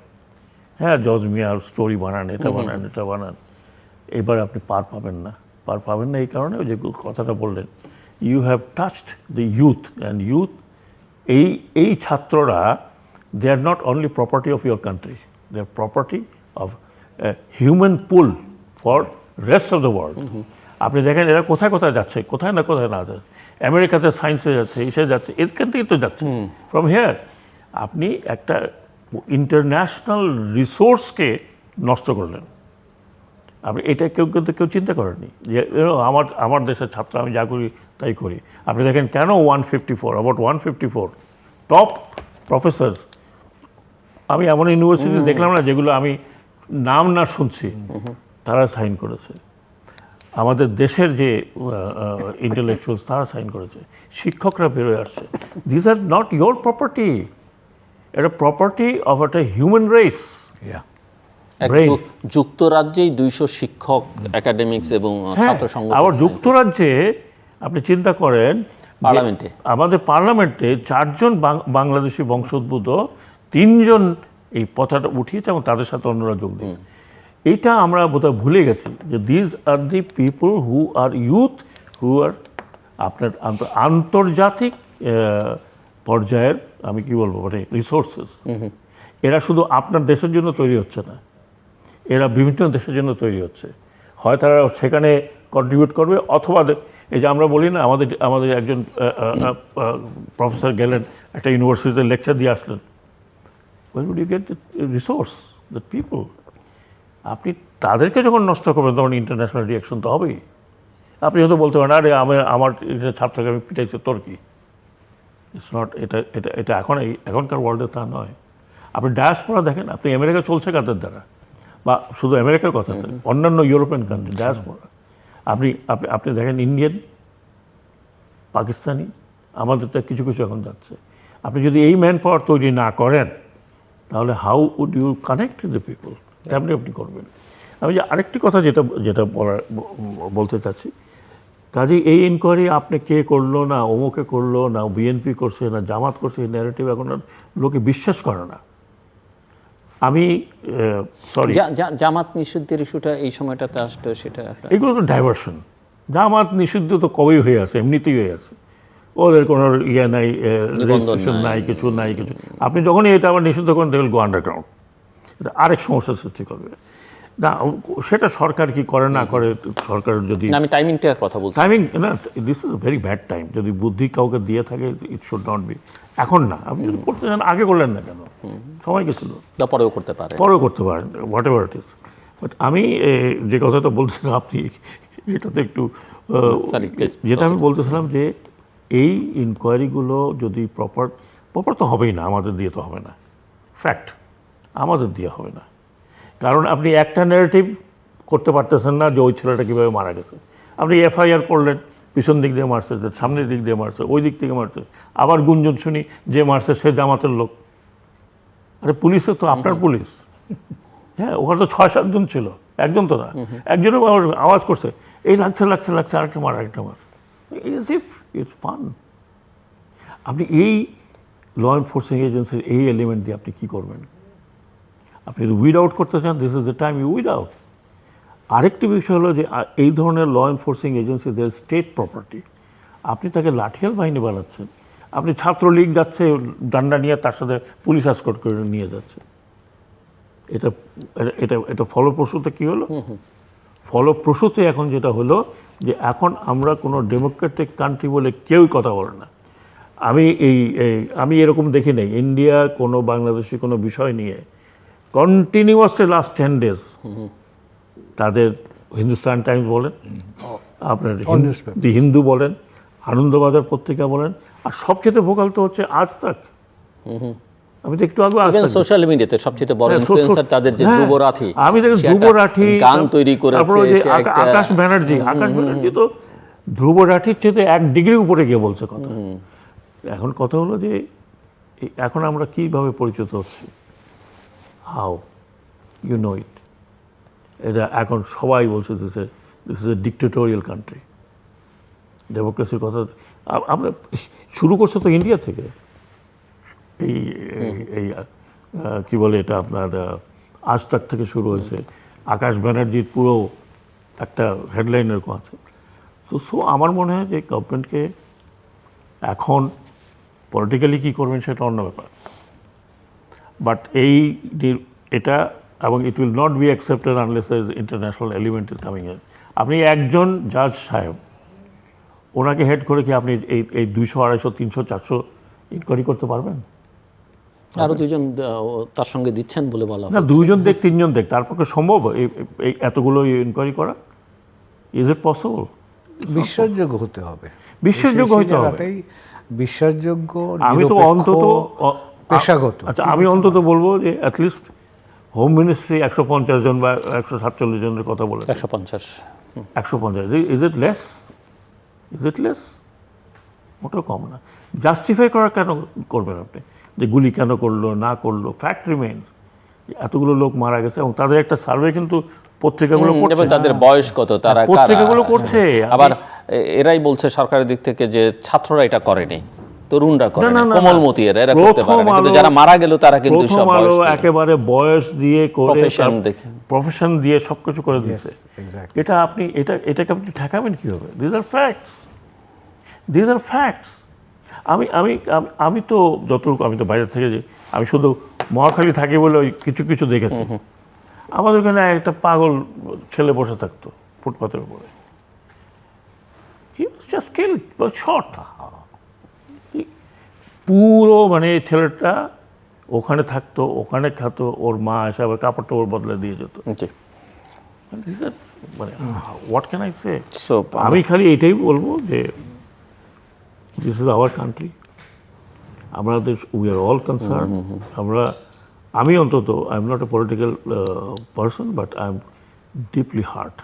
হ্যাঁ জজ মিয়ার স্টোরি বানান, এটা বানান, এবার আপনি পার পাবেন না এই কারণে ওই যে কথাটা বললেন, you have touched the youth, and youth এই ছাত্ররা they are not only property of your country, they are property of human pool for rest of the world. আপনি দেখেন এরা কোথায় কোথায় যাচ্ছে, কোথায় না যাচ্ছে, আমেরিকাতে সায়েন্সে যাচ্ছে, এসে যাচ্ছে, এখান থেকেই তো যাচ্ছে ফ্রম হেয়ার। আপনি একটা ইন্টারন্যাশনাল রিসোর্সকে নষ্ট করলেন। আপনি এটা কেউ চিন্তা করেনি যে আমার দেশের ছাত্র, আমি যা করি তাই করি। আপনি দেখেন কেন 154 টপ প্রফেসরস, আমি এমন ইউনিভার্সিটি দেখলাম না যেগুলো আমি নাম না শুনছি, তারা সাইন করেছে। আমাদের দেশের যে ইন্টেলেকচুয়ালস তারা সাইন করেছে, শিক্ষকরা বেরোয় আসছে। This are not your property, এটা প্রপার্টি অফ একটা হিউম্যান রেস। যুক্তরাজ্যেই 200 শিক্ষক, একাডেমিক্স এবং ছাত্র সংগঠন। আবার যুক্তরাজ্যে আপনি চিন্তা করেন, পার্লামেন্টে, আমাদের পার্লামেন্টে 4 জন বাংলাদেশি বংশোদ্ভূত, 3 জন এই পতাকা উঠিয়েছে এবং তাদের সাথে অন্যরা যোগ দিয়ে। এইটা আমরা বোধহয় ভুলে গেছি যে these are the people who are youth, who are আপনার আন্তর্জাতিক পর্যায়ের, আমি কি বলবো, মানে রিসোর্সেস। এরা শুধু আপনার দেশের জন্য তৈরি হচ্ছে না, এরা বিভিন্ন দেশের জন্য তৈরি হচ্ছে। হয় তারা সেখানে কন্ট্রিবিউট করবে, অথবা এই যে আমরা বলি না, আমাদের একজন প্রফেসর গেলেন একটা ইউনিভার্সিটিতে লেকচার দিয়ে আসলেন, where would you get the resource, the people? আপনি তাদেরকে যখন নষ্ট করবেন তখন ইন্টারন্যাশনাল রিয়াকশন তো হবেই। আপনি হয়তো বলতে পারেন, আরে আমার ছাত্রকে আমি পিটাইছি, তোর কি? ইটস নট, এটা এখনকার ওয়ার্ল্ডে তা নয়। আপনি ডায়াসপোরা দেখেন, আপনি আমেরিকা চলছে কাদের দ্বারা, বা শুধু আমেরিকার কথা নয়, অন্যান্য ইউরোপিয়ান কান্ট্রি ডায়াসপোরা। আপনি দেখেন ইন্ডিয়ান, পাকিস্তানি, আমাদের তো কিছু এখন যাচ্ছে। আপনি যদি এই ম্যান পাওয়ার তৈরি না করেন তাহলে how would you connect the people? কেমনি আপনি করবেন? আমি যে আরেকটি কথা যেটা বলতে চাচ্ছি, কাজেই এই ইনকোয়ারি আপনি কে করলো না, অমুকে করলো না, বিএনপি করছে না, জামাত করছে, এই ন্যারেটিভ এখন লোকে বিশ্বাস করে না। আমি সরি, জামাত নিষিদ্ধের ইস্যুটা এই সময়টাতে আসতো, সেটা এগুলো তো ডাইভার্সন। জামাত নিষিদ্ধ তো কবেই হয়ে আছে, এমনিতেই হয়ে আছে, ওদের কোনো ইয়ে নাই, রেজিস্ট্রেশন নাই, কিছু নাই কিছু। আপনি যখনই এটা আবার নিষিদ্ধ করেন দেখবেন গো আন্ডারগ্রাউন্ড, এটা আরেক সমস্যার সৃষ্টি করবে। না, সেটা সরকার কি করে না করে, সরকার যদি, আমি টাইমিংটার কথা বলছি, টাইমিং না, this is very bad time. যদি বুদ্ধি কাউকে দিয়ে থাকে, ইট শুড নট বি এখন না। আপনি যদি করতে চান আগে করলেন না কেন? সময় গেছিল, পরেও করতে পারেন, what ever it is. But আমি যে কথাটা বলছিলাম, আপনি এটাতে একটু, যেটা আমি বলতেছিলাম যে এই ইনকোয়ারিগুলো যদি প্রপার তো হবেই না, আমাদের দিয়ে তো হবে না। ফ্যাক্ট, আমাদের দিয়ে হবে না। কারণ আপনি একটা ন্যারেটিভ করতে পারতেছেন না যে ওই ছেলেটা কীভাবে মারা গেছে। আপনি এফআইআর করলেন, পিছন দিক দিয়ে মারছে, সামনের দিক দিয়ে মারছে, ওই দিক থেকে মারছে, আবার গুঞ্জন শুনি যে মারছে সে জামাতের লোক। আরে পুলিশে তো আপনার পুলিশ, হ্যাঁ, ওখানে তো 6-7 জন ছিল, একজন তো না, একজনের আওয়াজ করছে এই লাগছে লাগছে লাগছে, আরেকটা মার আরেকটা মার, ইজ ইফ ইটস ফান। আপনি এই ল এনফোর্সিং এজেন্সির এই এলিমেন্ট দিয়ে আপনি কী করবেন? আপনি যদি উইড আউট করতে চান, this is the time you weed out. আরেকটি বিষয় হলো যে এই ধরনের ল এনফোর্সিং এজেন্সি দের স্টেট প্রপার্টি, আপনি তাকে লাঠিয়াল বাহিনী বানাচ্ছেন। আপনি ছাত্রলীগ যাচ্ছে ডান্ডা নিয়ে, তার সাথে পুলিশ এসকর্ট করে নিয়ে যাচ্ছে। এটা এটা এটা ফলপ্রসূতে কী হলো? ফলপ্রসূতে এখন যেটা হলো যে এখন আমরা কোনো ডেমোক্রেটিক কান্ট্রি বলে কেউই কথা বলে না। আমি এরকম দেখি নাই ইন্ডিয়া কোনো বাংলাদেশি কোনো বিষয় নিয়ে কন্টিনিউয়াসলি লাস্ট 10 days তাদের হিন্দুস্তান টাইমস বলেন, আপনার দি হিন্দু বলেন, আনন্দবাজার পত্রিকা বলেন, আর সবচেয়ে ভোকাল তো হচ্ছে আজ তাক। আমি তো একটু আগে সোশ্যাল মিডিয়াতে সবচেয়ে বড় ইনফ্লুয়েন্সার তাদের যে ধ্রুব রাঠি, আমি দেখি ধ্রুব রাঠি গান তৈরি করেছে, আকাশ ব্যানার্জি তো ধ্রুব রাঠির চেয়ে 1 ডিগ্রি উপরে গিয়ে বলছে কথা। এখন কথা হলো যে এখন আমরা কিভাবে পরিচিত হচ্ছি, হাউ ইউ নো ইট। এটা এখন সবাই বলছে this is a dictatorial country. ডেমোক্রেসির কথা আমরা শুরু করছে তো ইন্ডিয়া থেকে। এই এই কী বলে এটা আপনার আজ তাক থেকে শুরু হয়েছে, আকাশ ব্যানার্জির পুরো একটা হেডলাইন এরকম আছে। তো আমার মনে হয় যে গভর্নমেন্টকে এখন পলিটিক্যালি কী করবেন সেটা অন্য ব্যাপার, বাট এটা এবং it will not be accepted unless international element is coming in. আপনি একজন জাজ সাহেব, ওনাকে হেড করে কি আপনি এই 200, 250, 300, 400 ইনকোয়ারি করতে পারবেন? আরো 2 জন তার সঙ্গে দিচ্ছেন বলে বলা না, 2 জন দেখ, 3 জন দেখ, তার পক্ষে সম্ভব এই এতগুলো ইনকোয়ারি করা? Is it possible? বিশ্বাসযোগ্য হতে হবে, বিশ্বাসযোগ্য হতে হবে, বিশ্বাসযোগ্য। আমি তো অন্তত পেশাগত, আচ্ছা আমি অন্তত বলবো যে অ্যাটলিস্ট হোম মিনিস্ট্রি 150 জন বা 147 জনের কথা বলে। 150 is it less? Is it less? মোটেও কম না। জাস্টিফাই করা কেন করবেন আপনি যে গুলি কেন করলো না করলো? ফ্যাক্ট রিমেইনস এতগুলো লোক মারা গেছে এবং তাদের একটা সার্ভে কিন্তু পত্রিকাগুলো করছে, তাদের বয়স কত, তারা পত্রিকাগুলো করছে। আবার এরাই বলছে সরকারের দিক থেকে যে ছাত্ররা এটা করেনি, তরুণরা করে, কোমলমতি এরা করতে পারে না, কিন্তু যারা মারা গেল তারা কিন্তু সব একেবারে বয়স দিয়ে করে, প্রফেশন দিয়ে সবকিছু করে দিয়েছে। এটা আপনি এটাকে আপনি ঠেকাবেন কিভাবে? This are facts, this are facts. আমি তো যতটুকু, আমি তো বাইরে থেকে যে আমি শুধু মহাখালী থাকি বলে ওই কিছু কিছু দেখেছি। আমাদের ওখানে একটা পাগল ছেলে বসে থাকতো ফুটপাতের উপরে, he was just killed by shot. পুরো মানে ছেলেটা ওখানে থাকতো, ওখানে খাতো, ওর মা এসে আবার কাপড়টা ওর বদলে দিয়ে যেত। মানে হোয়াট ক্যান আই সে? আমি খালি এটাই বলবো যে দিস ইজ আওয়ার কান্ট্রি, আমাদের উই আর অল কনসার্ন। আমি অন্তত I am not a political person, but I am deeply heart,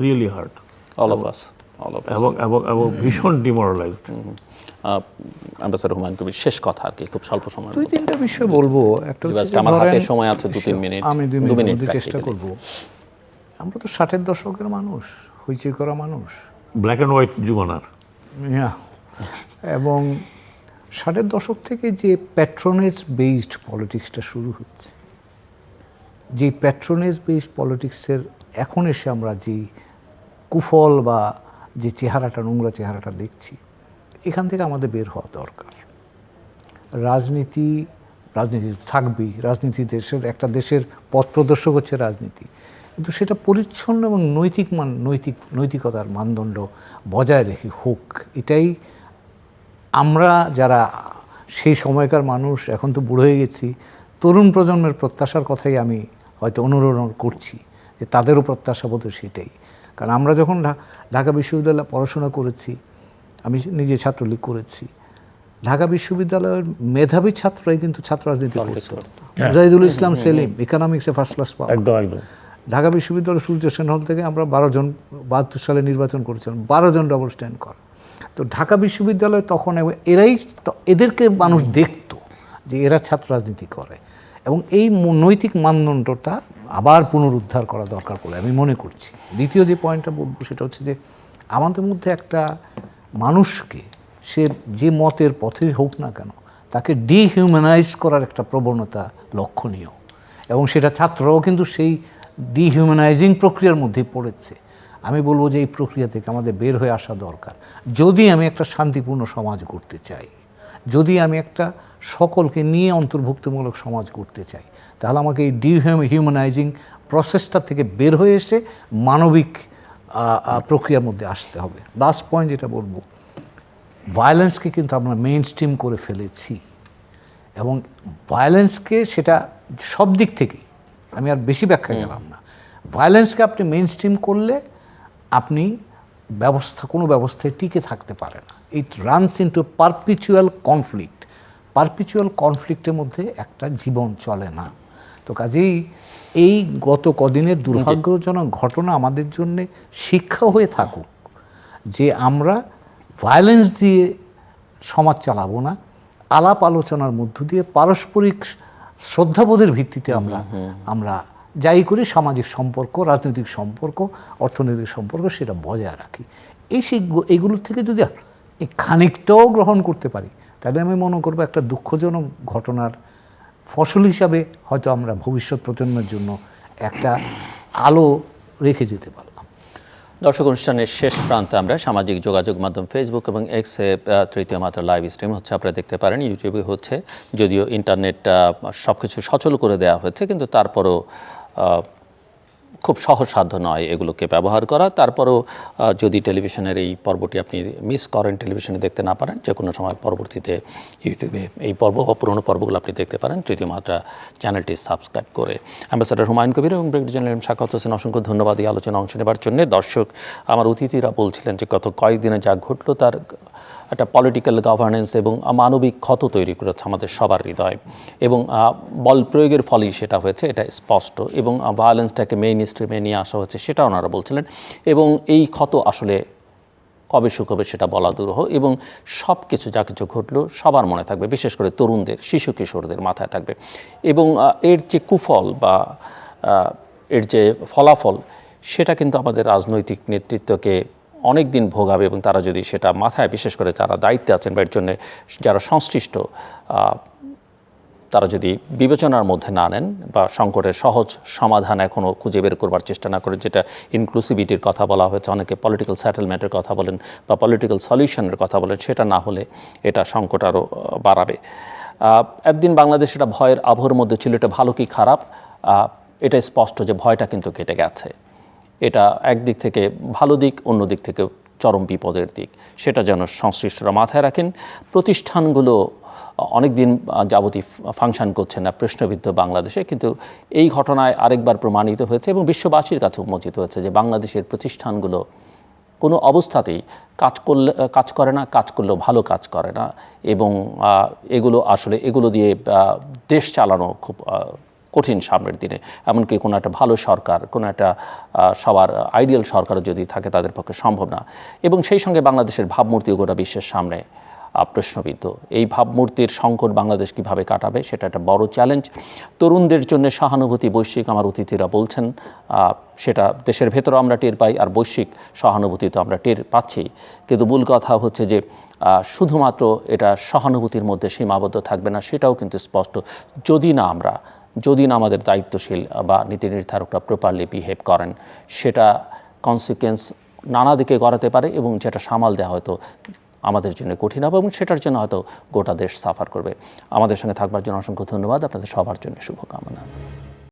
really heart, এবং ভীষণ ডিমোরালাইজড। অ্যাম্বাসেডর হুমায়ুন কবির, শেষ কথা আর কি, খুব স্বল্প সময়, 2-3টা বিষয় বলবো। একটা হচ্ছে আমার হাতে সময় আছে 2-3 মিনিট, আমি 2 মিনিট চেষ্টা করব। আমরা তো 60-এর দশকের মানুষ, হইচই করা মানুষ, ব্ল্যাক অ্যান্ড হোয়াইট জীবনার, এবং 60-এর দশক থেকে যে প্যাট্রোনেজ বেসড পলিটিক্সটা শুরু হচ্ছে, যে প্যাট্রোনেজ বেসড পলিটিক্সের এখন এসে আমরা যে কুফল বা যে চেহারাটা, নোংরা চেহারাটা দেখছি, এখান থেকে আমাদের বের হওয়া দরকার। রাজনীতি থাকবেই, রাজনীতি একটা দেশের পথ প্রদর্শক হচ্ছে রাজনীতি, কিন্তু সেটা পরিচ্ছন্ন এবং নৈতিকতার মানদণ্ড বজায় রেখে হোক। এটাই আমরা যারা সেই সময়কার মানুষ, এখন তো বুড়ো হয়ে গেছি, তরুণ প্রজন্মের প্রত্যাশার কথাই আমি হয়তো অনুরোধ করছি যে তাদেরও প্রত্যাশা বোধ সেটাই। কারণ আমরা যখন ঢাকা বিশ্ববিদ্যালয়ে পড়াশোনা করেছি, আমি নিজে ছাত্রলীগ করেছি, ঢাকা বিশ্ববিদ্যালয়ের মেধাবী ছাত্ররাই কিন্তু ছাত্র রাজনীতি করছে। হ্যাঁ। জাহিদুল ইসলাম সেলিম ইকোনমিক্সে ফার্স্ট ক্লাস পাওয়া। একদম একদম। ঢাকা বিশ্ববিদ্যালয় সূর্য সেন হল থেকে আমরা 12 জন 72 সালে নির্বাচন করেছিলাম, 12 জন ডবল স্ট্যান্ড করে। তো ঢাকা বিশ্ববিদ্যালয় তখন এরাই এদেরকে মানুষ দেখতো যে এরা ছাত্র রাজনীতি করে, এবং এই নৈতিক মানদণ্ডটা আবার পুনরুদ্ধার করা দরকার বলে আমি মনে করছি। দ্বিতীয় যে পয়েন্টটা বলবো সেটা হচ্ছে যে আমাদের মধ্যে একটা মানুষকে, সে যে মতের পথেই হোক না কেন, তাকে ডিহিউম্যানাইজ করার একটা প্রবণতা লক্ষণীয়, এবং সেটা ছাত্ররাও কিন্তু সেই ডিহিউম্যানাইজিং প্রক্রিয়ার মধ্যেই পড়েছে। আমি বলবো যে এই প্রক্রিয়া থেকে আমাদের বের হয়ে আসা দরকার। যদি আমি একটা শান্তিপূর্ণ সমাজ গড়তে চাই, যদি আমি একটা সকলকে নিয়ে অন্তর্ভুক্তমূলক সমাজ গড়তে চাই, তাহলে আমাকে এই ডিহিউম্যানাইজিং প্রসেসটা থেকে বের হয়ে এসে মানবিক প্রক্রিয়ার মধ্যে আসতে হবে। লাস্ট পয়েন্ট যেটা বলবো, ভায়োলেন্সকে কিন্তু আমরা মেইন স্ট্রিম করে ফেলেছি, এবং ভায়োলেন্সকে সেটা সব দিক থেকেই, আমি আর বেশি ব্যাখ্যা গেলাম না, ভায়োলেন্সকে আপনি মেইন স্ট্রিম করলে আপনি কোনো ব্যবস্থায় টিকে থাকতে পারে না। It runs into perpetual conflict. Perpetual কনফ্লিক্টের মধ্যে একটা জীবন চলে না। তো কাজেই এই গত কদিনের দুর্ভাগ্যজনক ঘটনা আমাদের জন্য শিক্ষা হয়ে থাকুক যে আমরা ভায়োলেন্স দিয়ে সমাজ চালাবো না, আলাপ আলোচনার মধ্য দিয়ে পারস্পরিক শ্রদ্ধাবোধের ভিত্তিতে আমরা যাই করি, সামাজিক সম্পর্ক, রাজনৈতিক সম্পর্ক, অর্থনৈতিক সম্পর্ক, সেটা বজায় রাখি। এইগুলোর থেকে যদি খানিকটাও গ্রহণ করতে পারি, তাহলে আমি মনে করবো একটা দুঃখজনক ঘটনার ফসল হিসাবে হয়তো আমরা ভবিষ্যৎ প্রজন্মের জন্য একটা আলো রেখে যেতে পারলাম। দর্শক, অনুষ্ঠানের শেষ প্রান্তে আমরা সামাজিক যোগাযোগ মাধ্যম ফেসবুক এবং এক্সে তৃতীয় মাত্রা লাইভ স্ট্রিম হচ্ছে, আপনারা দেখতে পারেন। ইউটিউবে হচ্ছে, যদিও ইন্টারনেট সব কিছু সচল করে দেওয়া হয়েছে, কিন্তু তারপরও খুব সহজসাধ্য নয় এগুলোকে ব্যবহার করা। তারপরও যদি টেলিভিশনের এই পর্বটি আপনি মিস করেন, টেলিভিশনে দেখতে না পারেন, যে কোনো সময় পরবর্তীতে ইউটিউবে এই পর্ব বা পুরোনো পর্বগুলো আপনি দেখতে পারেন তৃতীয় মাত্রা চ্যানেলটি সাবস্ক্রাইব করে। অ্যাম্বাসেডর হুমায়ুন কবির এবং ব্রিগেডিয়ার জেনারেল শাখাওয়াত হোসেন, অসংখ্য ধন্যবাদ এই আলোচনা অংশ নেবার জন্য। দর্শক, আমার অতিথিরা বলছিলেন যে গত কয়েকদিনে যা ঘটলো তার একটা পলিটিক্যাল গভর্নেন্স এবং মানবিক ক্ষত তৈরি করেছে আমাদের সবার হৃদয়, এবং বল প্রয়োগের ফলেই সেটা হয়েছে, এটা স্পষ্ট। এবং ভায়োলেন্সটাকে মেইন স্ট্রিমে নিয়ে আসা হচ্ছে, সেটা ওনারা বলছিলেন। এবং এই ক্ষত আসলে কবে শুকোবে সেটা বলা দুরূহ, এবং সব কিছু যা কিছু ঘটলো সবার মনে থাকবে, বিশেষ করে তরুণদের, শিশু কিশোরদের মাথায় থাকবে। এবং এর যে কুফল বা এর যে ফলাফল, সেটা কিন্তু আমাদের রাজনৈতিক নেতৃত্বকে অনেক দিন ভোগাবে, এবং তারা যদি সেটা মাথায়, বিশেষ করে যারা দায়িত্বে আছেন বা এর জন্য যারা সংশ্লিষ্ট, তারা যদি বিবেচনার মধ্যে না নেন বা সংকটের সহজ সমাধান এখনও খুঁজে বের করবার চেষ্টা না করে, যেটা ইনক্লুসিভিটির কথা বলা হয়েছে, অনেকে পলিটিক্যাল সেটেলমেন্টের কথা বলেন বা পলিটিক্যাল সলিউশনের কথা বলেন, সেটা না হলে এটা সংকট আরও বাড়াবে। একদিন বাংলাদেশ এটা ভয়ের আবহের মধ্যে ছিল, এটা ভালো কি খারাপ, এটা স্পষ্ট যে ভয়টা কিন্তু কেটে গেছে। এটা একদিক থেকে ভালো দিক, অন্য দিক থেকে চরম বিপদের দিক, সেটা যেন সংশ্লিষ্টরা মাথায় রাখেন। প্রতিষ্ঠানগুলো অনেক দিন যাবতীয় ফাংশন করছে না প্রশ্নবিদ্ধ বাংলাদেশে, কিন্তু এই ঘটনায় আরেকবার প্রমাণিত হয়েছে এবং বিশ্ববাসীর কাছে উন্মোচিত হয়েছে যে বাংলাদেশের প্রতিষ্ঠানগুলো কোনো অবস্থাতেই কাজ করে না, কাজ করলেও ভালো কাজ করে না, এবং এগুলো দিয়ে দেশ চালানো খুব কঠিন সামনের দিনে। এমনকি কোনো একটা ভালো সরকার, কোনো একটা সবার আইডিয়াল সরকারও যদি থাকে, তাদের পক্ষে সম্ভব না। এবং সেই সঙ্গে বাংলাদেশের ভাবমূর্তি গোটা বিশ্বের সামনে প্রশ্নবিদ্ধ। এই ভাবমূর্তির সংকট বাংলাদেশ কীভাবে কাটাবে, সেটা একটা বড় চ্যালেঞ্জ। তরুণদের জন্য সহানুভূতি বৈশ্বিক, আমার অতিথিরা বলছেন, সেটা দেশের ভেতরে আমরা টের পাই, আর বৈশ্বিক সহানুভূতি তো আমরা টের পাচ্ছি। কিন্তু মূল কথা হচ্ছে যে শুধুমাত্র এটা সহানুভূতির মধ্যে সীমাবদ্ধ থাকবে না, সেটাও কিন্তু স্পষ্ট, যদি না আমাদের দায়িত্বশীল বা নীতি নির্ধারকরা প্রপারলি বিহেভ করেন, সেটা কনসিকুয়েন্স নানা দিকে গড়াতে পারে, এবং যেটা সামাল দেওয়া হয়তো আমাদের জন্য কঠিন হবে, এবং সেটার জন্য হয়তো গোটা দেশ সাফার করবে। আমাদের সঙ্গে থাকবার জন্য অসংখ্য ধন্যবাদ, আপনাদের সবার জন্য শুভকামনা।